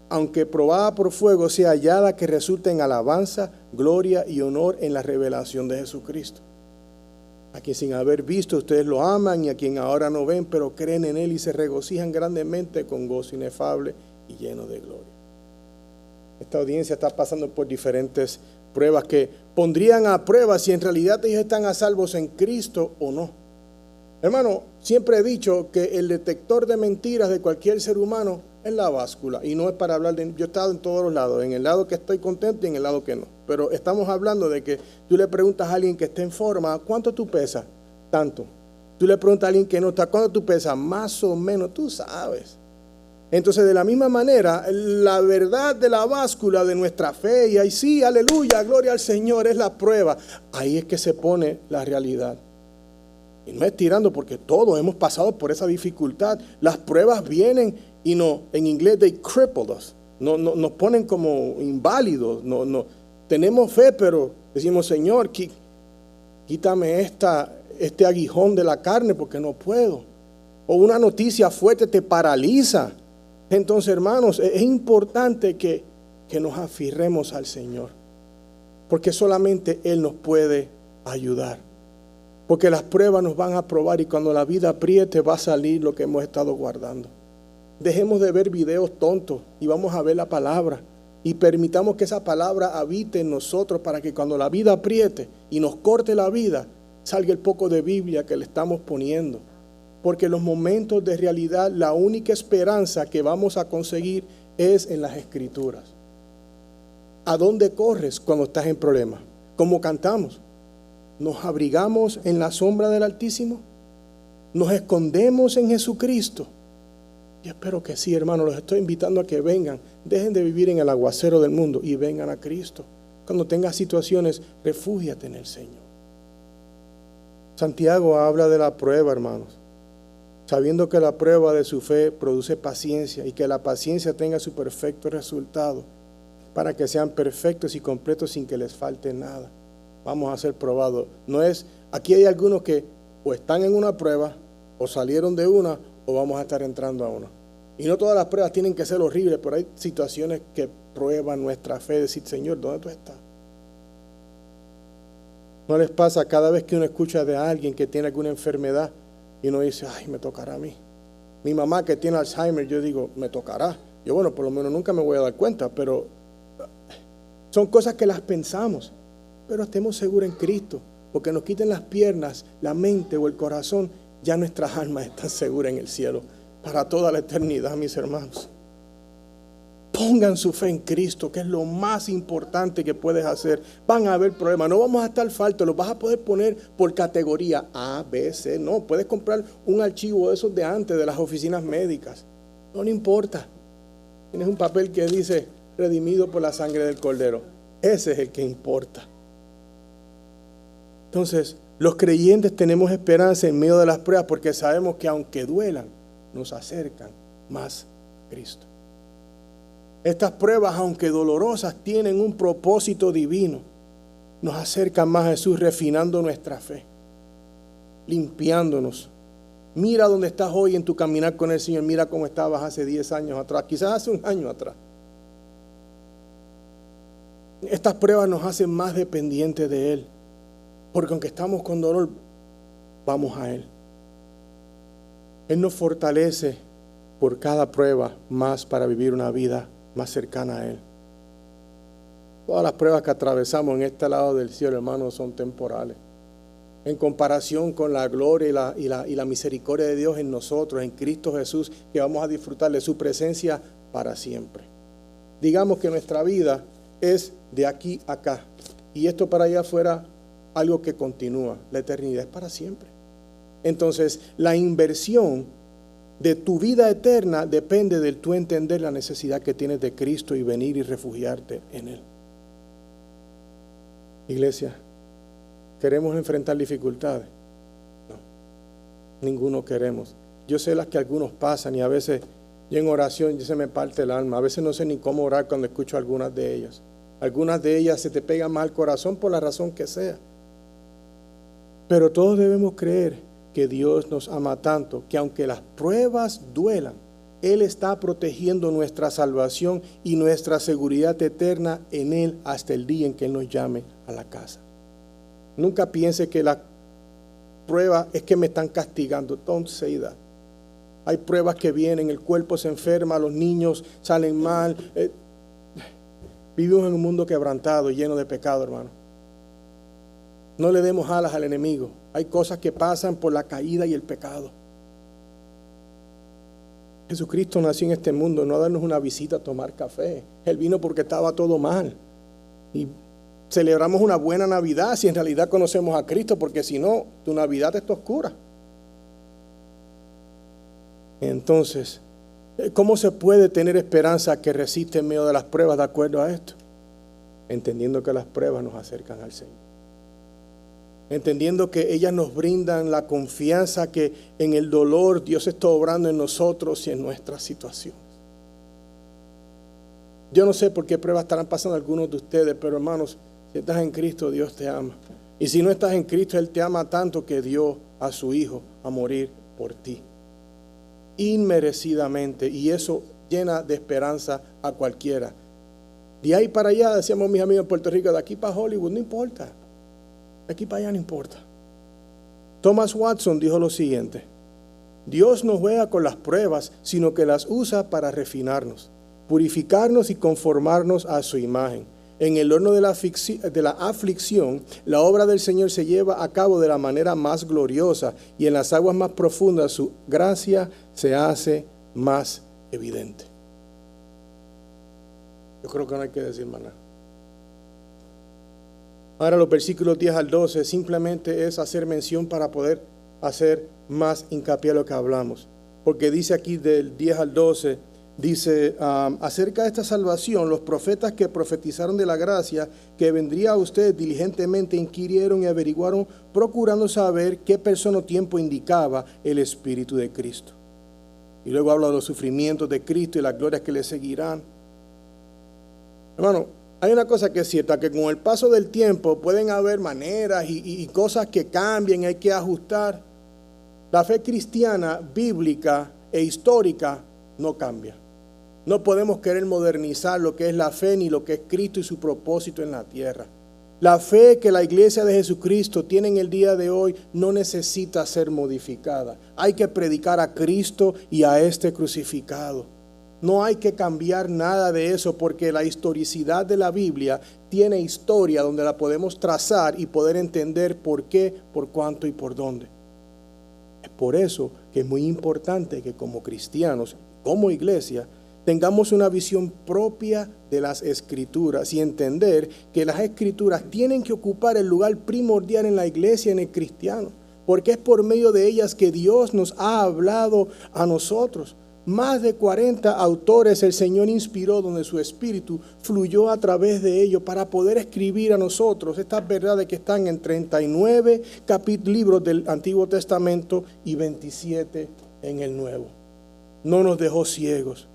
aunque probada por fuego, sea hallada, que resulte en alabanza, gloria y honor en la revelación de Jesucristo. A quien sin haber visto ustedes lo aman, y a quien ahora no ven, pero creen en Él y se regocijan grandemente con gozo inefable y lleno de gloria. Esta audiencia está pasando por diferentes pruebas que pondrían a prueba si en realidad ellos están a salvos en Cristo o no. Hermano, siempre he dicho que el detector de mentiras de cualquier ser humano es la báscula, y no es para hablar de... Yo he estado en todos los lados, en el lado que estoy contento y en el lado que no, pero estamos hablando de que tú le preguntas a alguien que esté en forma, ¿cuánto tú pesas? Tanto. Tú le preguntas a alguien que no está, ¿cuánto tú pesas? Más o menos, tú sabes. Entonces, de la misma manera, la verdad de la báscula de nuestra fe, y ahí sí, aleluya, gloria al Señor, es la prueba. Ahí es que se pone la realidad. Y no es tirando, porque todos hemos pasado por esa dificultad. Las pruebas vienen y no, en inglés, they cripple us. Nos ponen como inválidos. Tenemos fe, pero decimos, Señor, quítame este aguijón de la carne porque no puedo. O una noticia fuerte te paraliza. Entonces, hermanos, es importante que nos afirremos al Señor, porque solamente Él nos puede ayudar. Porque las pruebas nos van a probar, y cuando la vida apriete va a salir lo que hemos estado guardando. Dejemos de ver videos tontos y vamos a ver la palabra, y permitamos que esa palabra habite en nosotros, para que cuando la vida apriete y nos corte la vida, salga el poco de Biblia que le estamos poniendo. Porque en los momentos de realidad, la única esperanza que vamos a conseguir es en las Escrituras. ¿A dónde corres cuando estás en problemas? ¿Cómo cantamos? ¿Nos abrigamos en la sombra del Altísimo? ¿Nos escondemos en Jesucristo? Y espero que sí, hermanos. Los estoy invitando a que vengan. Dejen de vivir en el aguacero del mundo y vengan a Cristo. Cuando tengas situaciones, refúgiate en el Señor. Santiago habla de la prueba, hermanos, sabiendo que la prueba de su fe produce paciencia, y que la paciencia tenga su perfecto resultado, para que sean perfectos y completos sin que les falte nada. Vamos a ser probados. Aquí hay algunos que o están en una prueba, o salieron de una, o vamos a estar entrando a una. Y no todas las pruebas tienen que ser horribles, pero hay situaciones que prueban nuestra fe. Decir, Señor, ¿dónde tú estás? ¿No les pasa cada vez que uno escucha de alguien que tiene alguna enfermedad y uno dice, ay, me tocará a mí? Mi mamá que tiene Alzheimer, yo digo, me tocará. Yo, bueno, por lo menos nunca me voy a dar cuenta, pero son cosas que las pensamos. Pero estemos seguros en Cristo, porque nos quiten las piernas, la mente o el corazón, ya nuestras almas están seguras en el cielo para toda la eternidad, mis hermanos. Pongan su fe en Cristo, que es lo más importante que puedes hacer. Van a haber problemas, no vamos a estar faltos, los vas a poder poner por categoría A, B, C. No, puedes comprar un archivo de esos de antes, de las oficinas médicas. No importa. Tienes un papel que dice, redimido por la sangre del Cordero. Ese es el que importa. Entonces, los creyentes tenemos esperanza en medio de las pruebas, porque sabemos que aunque duelan, nos acercan más a Cristo. Estas pruebas, aunque dolorosas, tienen un propósito divino. Nos acercan más a Jesús, refinando nuestra fe, limpiándonos. Mira dónde estás hoy en tu caminar con el Señor. Mira cómo estabas hace 10 años atrás, quizás hace un año atrás. Estas pruebas nos hacen más dependientes de Él, porque aunque estamos con dolor, vamos a Él. Él nos fortalece por cada prueba más para vivir una vida más cercana a Él. Todas las pruebas que atravesamos en este lado del cielo, hermanos, son temporales. En comparación con la gloria y la misericordia de Dios en nosotros, en Cristo Jesús, que vamos a disfrutar de su presencia para siempre. Digamos que nuestra vida es de aquí a acá, y esto para allá fuera algo que continúa. La eternidad es para siempre. Entonces, la inversión de tu vida eterna depende de tú entender la necesidad que tienes de Cristo y venir y refugiarte en Él. Iglesia, ¿queremos enfrentar dificultades? No, ninguno queremos. Yo sé las que algunos pasan y a veces yo en oración ya se me parte el alma. A veces no sé ni cómo orar cuando escucho algunas de ellas. Algunas de ellas se te pegan más al corazón por la razón que sea. Pero todos debemos creer que Dios nos ama tanto, que aunque las pruebas duelan, Él está protegiendo nuestra salvación y nuestra seguridad eterna en Él hasta el día en que Él nos llame a la casa. Nunca piense que la prueba es que me están castigando. Don't say that. Hay pruebas que vienen, el cuerpo se enferma, los niños salen mal. Vivimos en un mundo quebrantado y lleno de pecado, hermano. No le demos alas al enemigo. Hay cosas que pasan por la caída y el pecado. Jesucristo nació en este mundo, no a darnos una visita a tomar café. Él vino porque estaba todo mal. Y celebramos una buena Navidad si en realidad conocemos a Cristo, porque si no, tu Navidad está oscura. Entonces, ¿cómo se puede tener esperanza que resiste en medio de las pruebas de acuerdo a esto? Entendiendo que las pruebas nos acercan al Señor. Entendiendo que ellas nos brindan la confianza que en el dolor Dios está obrando en nosotros y en nuestras situaciones. Yo no sé por qué pruebas estarán pasando algunos de ustedes, pero hermanos, si estás en Cristo, Dios te ama. Y si no estás en Cristo, Él te ama tanto que dio a su Hijo a morir por ti. Inmerecidamente, y eso llena de esperanza a cualquiera. De ahí para allá, decíamos mis amigos en Puerto Rico, de aquí para Hollywood, no importa. De aquí para allá no importa. Thomas Watson dijo lo siguiente: Dios no juega con las pruebas, sino que las usa para refinarnos, purificarnos y conformarnos a su imagen. En el horno de la aflicción, la obra del Señor se lleva a cabo de la manera más gloriosa, y en las aguas más profundas su gracia se hace más evidente. Yo creo que no hay que decir más nada. Ahora los versículos 10 al 12 simplemente es hacer mención para poder hacer más hincapié a lo que hablamos. Porque dice aquí del 10 al 12, dice, acerca de esta salvación, los profetas que profetizaron de la gracia que vendría a ustedes diligentemente inquirieron y averiguaron, procurando saber qué persona o tiempo indicaba el Espíritu de Cristo. Y luego habla de los sufrimientos de Cristo y las glorias que le seguirán. Hermano, hay una cosa que es cierta, que con el paso del tiempo pueden haber maneras y cosas que cambien, hay que ajustar. La fe cristiana, bíblica e histórica no cambia. No podemos querer modernizar lo que es la fe ni lo que es Cristo y su propósito en la tierra. La fe que la iglesia de Jesucristo tiene en el día de hoy no necesita ser modificada. Hay que predicar a Cristo y a este crucificado. No hay que cambiar nada de eso, porque la historicidad de la Biblia tiene historia donde la podemos trazar y poder entender por qué, por cuánto y por dónde. Es por eso que es muy importante que como cristianos, como iglesia, tengamos una visión propia de las Escrituras y entender que las Escrituras tienen que ocupar el lugar primordial en la iglesia, en el cristiano, porque es por medio de ellas que Dios nos ha hablado a nosotros. Más de 40 autores el Señor inspiró, donde su espíritu fluyó a través de ellos para poder escribir a nosotros estas verdades que están en 39 libros del Antiguo Testamento y 27 en el Nuevo. No nos dejó ciegos.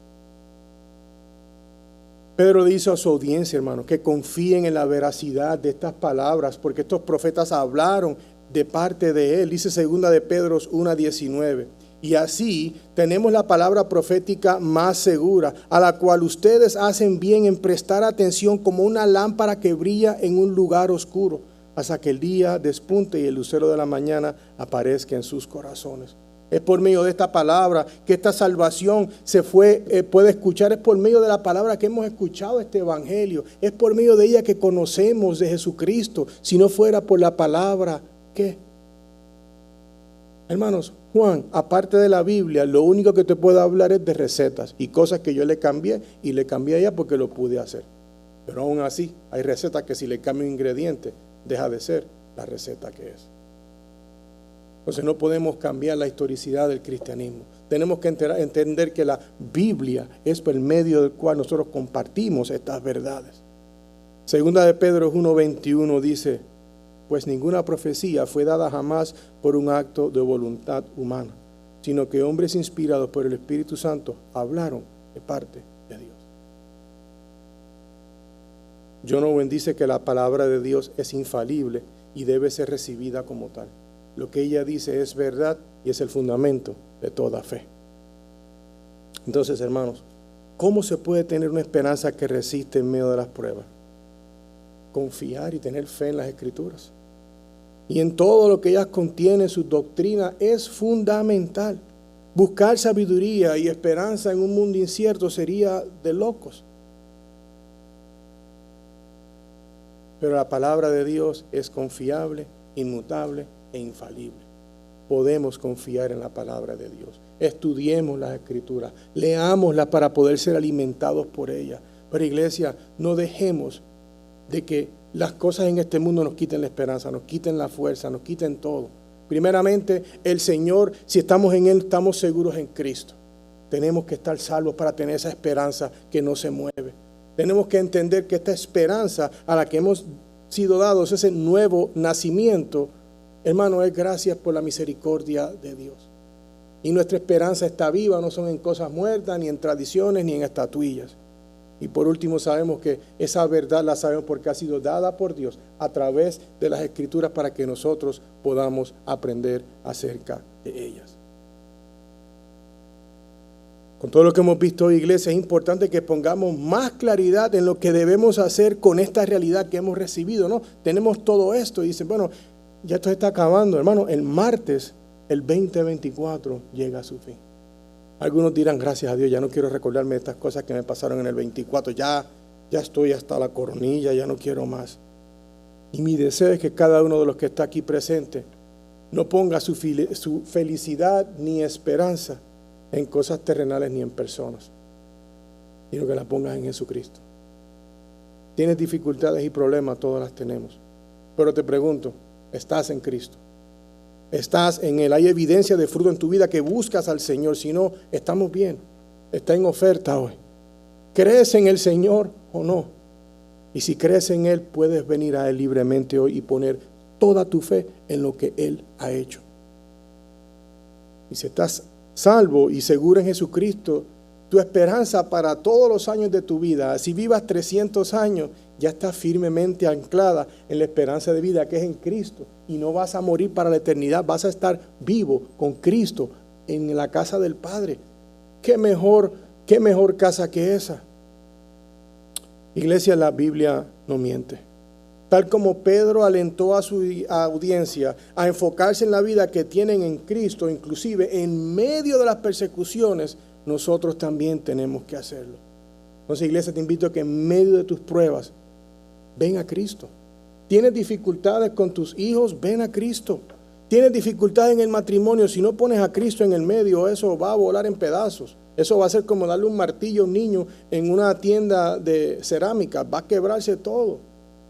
Pedro dice a su audiencia, hermano, que confíen en la veracidad de estas palabras, porque estos profetas hablaron de parte de él. Dice 2 de Pedro 1:19. Y así tenemos la palabra profética más segura, a la cual ustedes hacen bien en prestar atención como una lámpara que brilla en un lugar oscuro, hasta que el día despunte y el lucero de la mañana aparezca en sus corazones. Es por medio de esta palabra que esta salvación puede escuchar. Es por medio de la palabra que hemos escuchado este evangelio. Es por medio de ella que conocemos de Jesucristo. Si no fuera por la palabra, ¿qué? Hermanos, Juan, aparte de la Biblia, lo único que te puedo hablar es de recetas y cosas que yo le cambié, y le cambié a ella porque lo pude hacer. Pero aún así, hay recetas que si le cambio un ingrediente, deja de ser la receta que es. Entonces no podemos cambiar la historicidad del cristianismo. Tenemos que entender que la Biblia es por el medio del cual nosotros compartimos estas verdades. Segunda de Pedro 1:21 dice, pues ninguna profecía fue dada jamás por un acto de voluntad humana, sino que hombres inspirados por el Espíritu Santo hablaron de parte de Dios. John Owen dice que la palabra de Dios es infalible y debe ser recibida como tal. Lo que ella dice es verdad y es el fundamento de toda fe. Entonces, hermanos, ¿cómo se puede tener una esperanza que resiste en medio de las pruebas? Confiar y tener fe en las Escrituras. Y en todo lo que ellas contienen, su doctrina es fundamental. Buscar sabiduría y esperanza en un mundo incierto sería de locos. Pero la palabra de Dios es confiable, inmutable e infalible. Podemos confiar en la palabra de Dios. Estudiemos las Escrituras, leámoslas para poder ser alimentados por ellas. Pero iglesia, no dejemos de que las cosas en este mundo nos quiten la esperanza, nos quiten la fuerza, nos quiten todo. Primeramente, el Señor, si estamos en Él, estamos seguros en Cristo. Tenemos que estar salvos para tener esa esperanza que no se mueve. Tenemos que entender que esta esperanza a la que hemos sido dados, ese nuevo nacimiento, hermano, es gracias por la misericordia de Dios. Y nuestra esperanza está viva, no son en cosas muertas, ni en tradiciones, ni en estatuillas. Y por último sabemos que esa verdad la sabemos porque ha sido dada por Dios a través de las Escrituras para que nosotros podamos aprender acerca de ellas. Con todo lo que hemos visto hoy, iglesia, es importante que pongamos más claridad en lo que debemos hacer con esta realidad que hemos recibido, ¿no? Tenemos todo esto y dicen, bueno, ya esto está acabando, hermano. El martes, el 2024, llega a su fin. Algunos dirán, gracias a Dios, ya no quiero recordarme de estas cosas que me pasaron en el 24. Ya estoy hasta la coronilla, ya no quiero más. Y mi deseo es que cada uno de los que está aquí presente no ponga su felicidad ni esperanza en cosas terrenales ni en personas, sino que la pongas en Jesucristo. Tienes dificultades y problemas, todas las tenemos. Pero te pregunto, ¿estás en Cristo? ¿Estás en Él? ¿Hay evidencia de fruto en tu vida que buscas al Señor? Si no, estamos bien. Está en oferta hoy. ¿Crees en el Señor o no? Y si crees en Él, puedes venir a Él libremente hoy y poner toda tu fe en lo que Él ha hecho. Y si estás salvo y seguro en Jesucristo, tu esperanza para todos los años de tu vida, si vivas 300 años, ya está firmemente anclada en la esperanza de vida que es en Cristo. Y no vas a morir para la eternidad, vas a estar vivo con Cristo en la casa del Padre. ¿Qué mejor casa que esa? Iglesia, la Biblia no miente. Tal como Pedro alentó a su audiencia a enfocarse en la vida que tienen en Cristo, inclusive en medio de las persecuciones, nosotros también tenemos que hacerlo. Entonces, iglesia, te invito a que en medio de tus pruebas, ven a Cristo. ¿Tienes dificultades con tus hijos? Ven a Cristo. ¿Tienes dificultades en el matrimonio? Si no pones a Cristo en el medio, eso va a volar en pedazos. Eso va a ser como darle un martillo a un niño en una tienda de cerámica. Va a quebrarse todo.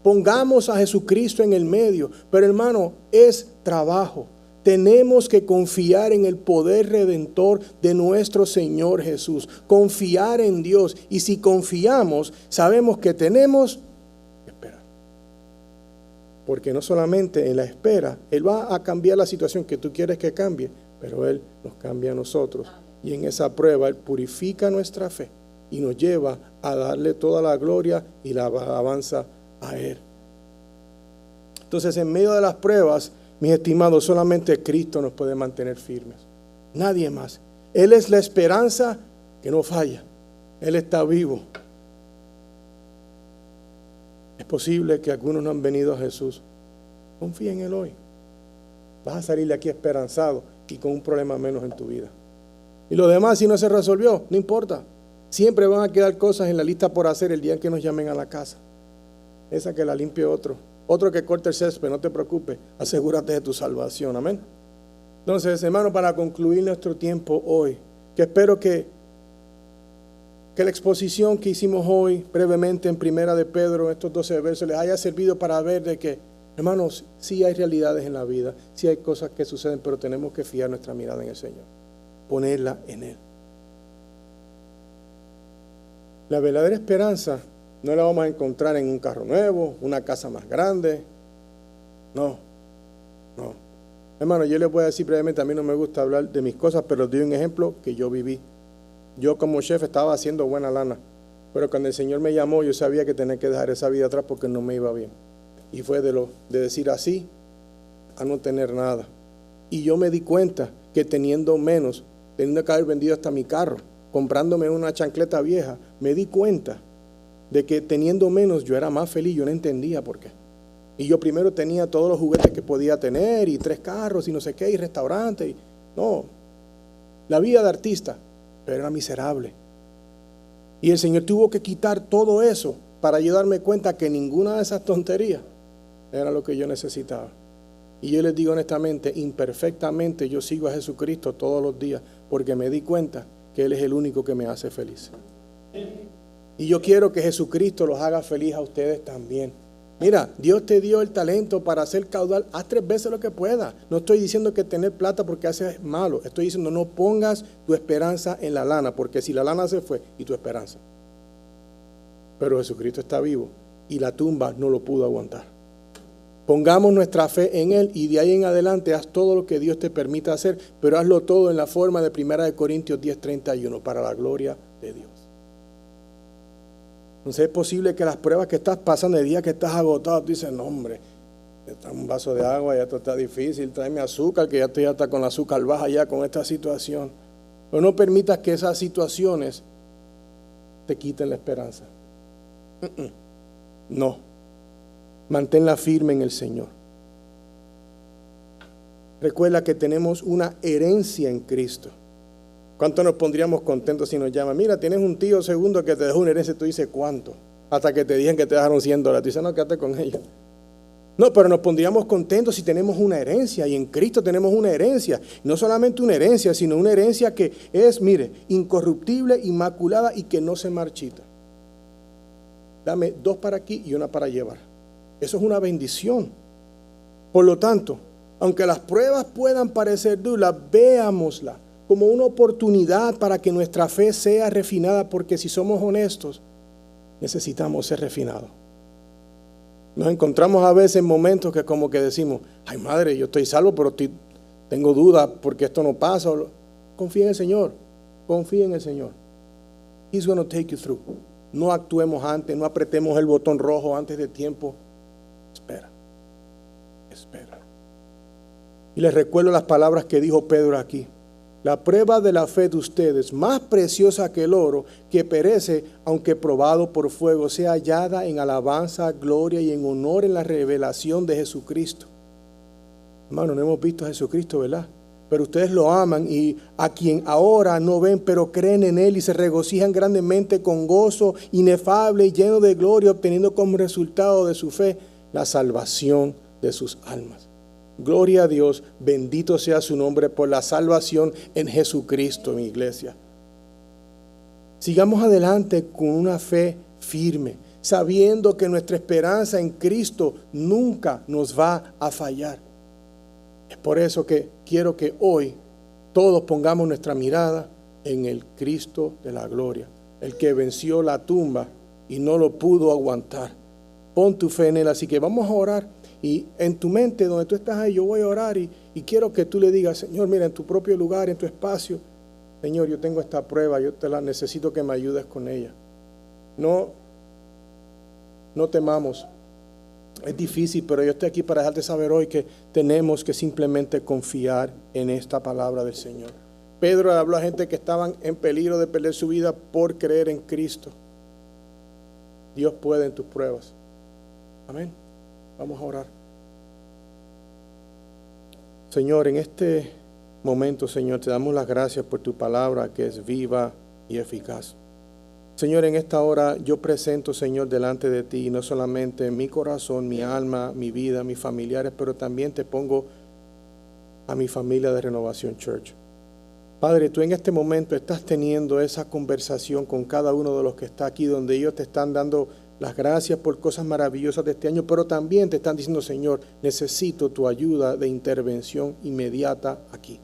Pongamos a Jesucristo en el medio. Pero hermano, es trabajo. Tenemos que confiar en el poder redentor de nuestro Señor Jesús. Confiar en Dios. Y si confiamos, sabemos que tenemos que esperar. Porque no solamente en la espera, Él va a cambiar la situación que tú quieres que cambie, pero Él nos cambia a nosotros. Y en esa prueba Él purifica nuestra fe y nos lleva a darle toda la gloria y la alabanza a Él. Entonces, en medio de las pruebas, mis estimados, solamente Cristo nos puede mantener firmes. Nadie más. Él es la esperanza que no falla. Él está vivo. Es posible que algunos no han venido a Jesús. Confía en Él hoy. Vas a salir de aquí esperanzado y con un problema menos en tu vida. Y lo demás, si no se resolvió, no importa. Siempre van a quedar cosas en la lista por hacer el día en que nos llamen a la casa. Esa que la limpie otro. Otro que corte el césped, no te preocupes. Asegúrate de tu salvación. Amén. Entonces, hermano, para concluir nuestro tiempo hoy, que espero que la exposición que hicimos hoy brevemente en Primera de Pedro, estos 12 versos, les haya servido para ver de que Hermanos, sí hay realidades en la vida, sí hay cosas que suceden, pero tenemos que fijar nuestra mirada en el Señor, ponerla en Él. La verdadera esperanza no la vamos a encontrar en un carro nuevo, una casa más grande. No. Hermano, yo les voy a decir brevemente, a mí no me gusta hablar de mis cosas, pero les doy un ejemplo que yo viví. Yo como chef estaba haciendo buena lana, pero cuando el Señor me llamó, yo sabía que tenía que dejar esa vida atrás porque no me iba bien. Y fue de decir así a no tener nada. Y yo me di cuenta que teniendo menos, teniendo que haber vendido hasta mi carro, comprándome una chancleta vieja, me di cuenta de que teniendo menos yo era más feliz. Yo no entendía por qué. Y yo primero tenía todos los juguetes que podía tener, y 3 carros, y no sé qué, y restaurantes. No, la vida de artista, pero era miserable. Y el Señor tuvo que quitar todo eso para yo darme cuenta que ninguna de esas tonterías era lo que yo necesitaba. Y yo les digo honestamente, imperfectamente yo sigo a Jesucristo todos los días, porque me di cuenta que Él es el único que me hace feliz. Y yo quiero que Jesucristo los haga feliz a ustedes también. Mira, Dios te dio el talento para hacer caudal. Haz 3 veces lo que puedas. No estoy diciendo que tener plata porque haces malo. Estoy diciendo no pongas tu esperanza en la lana, porque si la lana se fue, y tu esperanza. Pero Jesucristo está vivo y la tumba no lo pudo aguantar. Pongamos nuestra fe en Él y de ahí en adelante haz todo lo que Dios te permita hacer, pero hazlo todo en la forma de 1 Corintios 10:31, para la gloria de Dios. Entonces es posible que las pruebas que estás pasando, el día que estás agotado, tú dices, no hombre, un vaso de agua, ya esto está difícil, tráeme azúcar, que ya estoy hasta con la azúcar baja ya con esta situación. Pero no permitas que esas situaciones te quiten la esperanza. No. Manténla firme en el Señor. Recuerda que tenemos una herencia en Cristo. ¿Cuánto nos pondríamos contentos si nos llaman? Mira, tienes un tío segundo que te dejó una herencia. Tú dices, ¿cuánto? Hasta que te digan que te dejaron $100. Tú dices, no, quédate con ellos. No, pero nos pondríamos contentos si tenemos una herencia. Y en Cristo tenemos una herencia. No solamente una herencia, sino una herencia que es, mire, incorruptible, inmaculada y que no se marchita. Dame 2 para aquí y 1 para llevar. Eso es una bendición. Por lo tanto, aunque las pruebas puedan parecer duras, veámoslas como una oportunidad para que nuestra fe sea refinada, porque si somos honestos, necesitamos ser refinados. Nos encontramos a veces en momentos que como que decimos, ay madre, yo estoy salvo, pero tengo dudas porque esto no pasa. Confía en el Señor, confía en el Señor. He's going to take you through. No actuemos antes, no apretemos el botón rojo antes de tiempo. Espera. Y les recuerdo las palabras que dijo Pedro aquí. La prueba de la fe de ustedes, más preciosa que el oro, que perece, aunque probado por fuego, sea hallada en alabanza, gloria y en honor en la revelación de Jesucristo. Hermano, no hemos visto a Jesucristo, ¿verdad? Pero ustedes lo aman, y a quien ahora no ven, pero creen en Él y se regocijan grandemente con gozo inefable y lleno de gloria, obteniendo como resultado de su fe la salvación de sus almas. Gloria a Dios, bendito sea su nombre por la salvación en Jesucristo, mi iglesia. Sigamos adelante con una fe firme, sabiendo que nuestra esperanza en Cristo nunca nos va a fallar. Es por eso que quiero que hoy todos pongamos nuestra mirada en el Cristo de la gloria, el que venció la tumba y no lo pudo aguantar. Pon tu fe en Él, así que vamos a orar. Y en tu mente, donde tú estás ahí, yo voy a orar y quiero que tú le digas, Señor, mira, en tu propio lugar, en tu espacio, Señor, yo tengo esta prueba, yo te la necesito que me ayudes con ella. No temamos. Es difícil, pero yo estoy aquí para dejarte saber hoy que tenemos que simplemente confiar en esta palabra del Señor. Pedro habló a gente que estaban en peligro de perder su vida por creer en Cristo. Dios puede en tus pruebas. Amén. Vamos a orar. Señor, en este momento, Señor, te damos las gracias por tu palabra que es viva y eficaz. Señor, en esta hora yo presento, Señor, delante de ti, no solamente mi corazón, mi alma, mi vida, mis familiares, pero también te pongo a mi familia de Renovación Church. Padre, tú en este momento estás teniendo esa conversación con cada uno de los que está aquí, donde ellos te están dando las gracias por cosas maravillosas de este año, pero también te están diciendo, Señor, necesito tu ayuda de intervención inmediata aquí.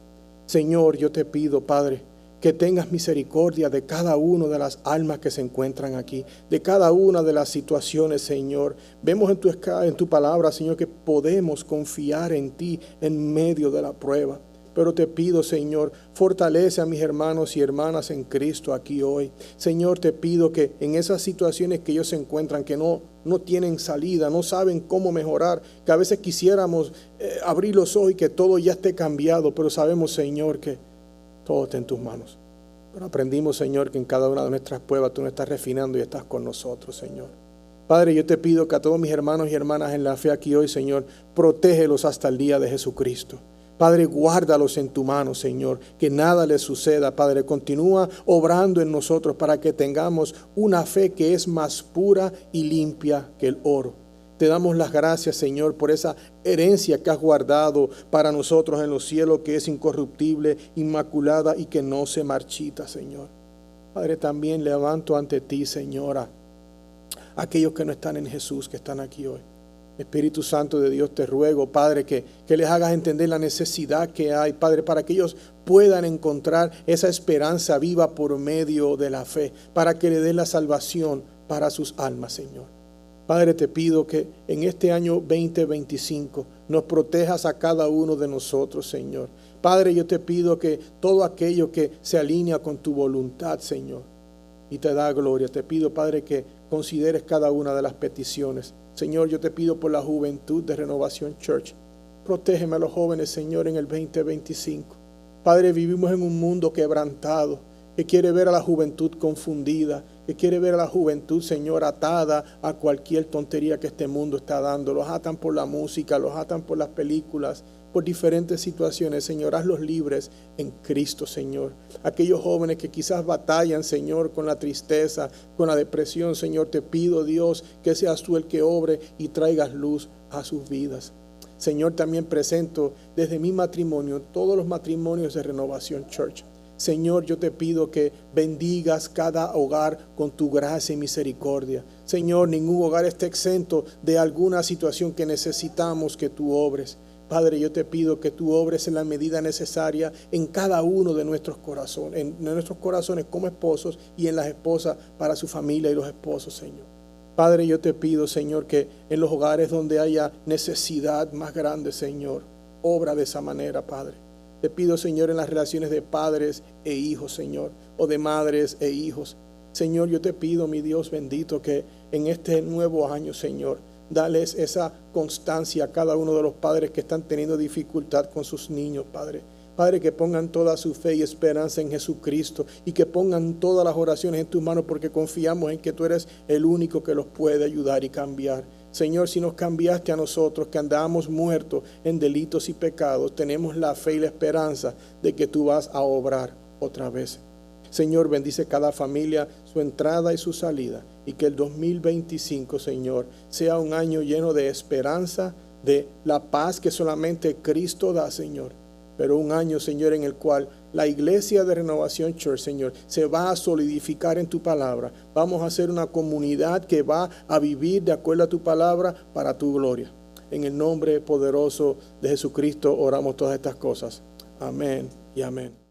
Señor, yo te pido, Padre, que tengas misericordia de cada una de las almas que se encuentran aquí, de cada una de las situaciones, Señor. Vemos en tu palabra, Señor, que podemos confiar en ti en medio de la prueba. Pero te pido, Señor, fortalece a mis hermanos y hermanas en Cristo aquí hoy. Señor, te pido que en esas situaciones que ellos se encuentran, que no tienen salida, no saben cómo mejorar, que a veces quisiéramos abrir los ojos y que todo ya esté cambiado, pero sabemos, Señor, que todo está en tus manos. Pero aprendimos, Señor, que en cada una de nuestras pruebas tú nos estás refinando y estás con nosotros, Señor. Padre, yo te pido que a todos mis hermanos y hermanas en la fe aquí hoy, Señor, protégelos hasta el día de Jesucristo. Padre, guárdalos en tu mano, Señor, que nada les suceda. Padre, continúa obrando en nosotros para que tengamos una fe que es más pura y limpia que el oro. Te damos las gracias, Señor, por esa herencia que has guardado para nosotros en los cielos, que es incorruptible, inmaculada y que no se marchita, Señor. Padre, también levanto ante ti, Señora, aquellos que no están en Jesús, que están aquí hoy. Espíritu Santo de Dios, te ruego, Padre, que les hagas entender la necesidad que hay, Padre, para que ellos puedan encontrar esa esperanza viva por medio de la fe, para que le des la salvación para sus almas, Señor. Padre, te pido que en este año 2025 nos protejas a cada uno de nosotros, Señor. Padre, yo te pido que todo aquello que se alinea con tu voluntad, Señor, y te da gloria. Te pido, Padre, que consideres cada una de las peticiones. Señor, yo te pido por la juventud de Renovación Church. Protégeme a los jóvenes, Señor, en el 2025. Padre, vivimos en un mundo quebrantado, que quiere ver a la juventud confundida, que quiere ver a la juventud, Señor, atada a cualquier tontería que este mundo está dando. Los atan por la música, los atan por las películas, por diferentes situaciones. Señor, hazlos libres en Cristo, Señor. Aquellos jóvenes que quizás batallan, Señor, con la tristeza, con la depresión, Señor, te pido, Dios, que seas tú el que obre y traigas luz a sus vidas. Señor, también presento desde mi matrimonio todos los matrimonios de Renovación Church. Señor, yo te pido que bendigas cada hogar con tu gracia y misericordia. Señor, ningún hogar esté exento de alguna situación que necesitamos que tú obres. Padre, yo te pido que tú obres en la medida necesaria en cada uno de nuestros corazones como esposos y en las esposas para su familia y los esposos, Señor. Padre, yo te pido, Señor, que en los hogares donde haya necesidad más grande, Señor, obra de esa manera, Padre. Te pido, Señor, en las relaciones de padres e hijos, Señor, o de madres e hijos. Señor, yo te pido, mi Dios bendito, que en este nuevo año, Señor, dales esa constancia a cada uno de los padres que están teniendo dificultad con sus niños, Padre. Padre, que pongan toda su fe y esperanza en Jesucristo y que pongan todas las oraciones en tus manos porque confiamos en que tú eres el único que los puede ayudar y cambiar. Señor, si nos cambiaste a nosotros que andábamos muertos en delitos y pecados, tenemos la fe y la esperanza de que tú vas a obrar otra vez. Señor, bendice cada familia, su entrada y su salida, y que el 2025, Señor, sea un año lleno de esperanza, de la paz que solamente Cristo da, Señor. Pero un año, Señor, en el cual la iglesia de Renovación Church, Señor, se va a solidificar en tu palabra. Vamos a ser una comunidad que va a vivir de acuerdo a tu palabra para tu gloria. En el nombre poderoso de Jesucristo oramos todas estas cosas. Amén y amén.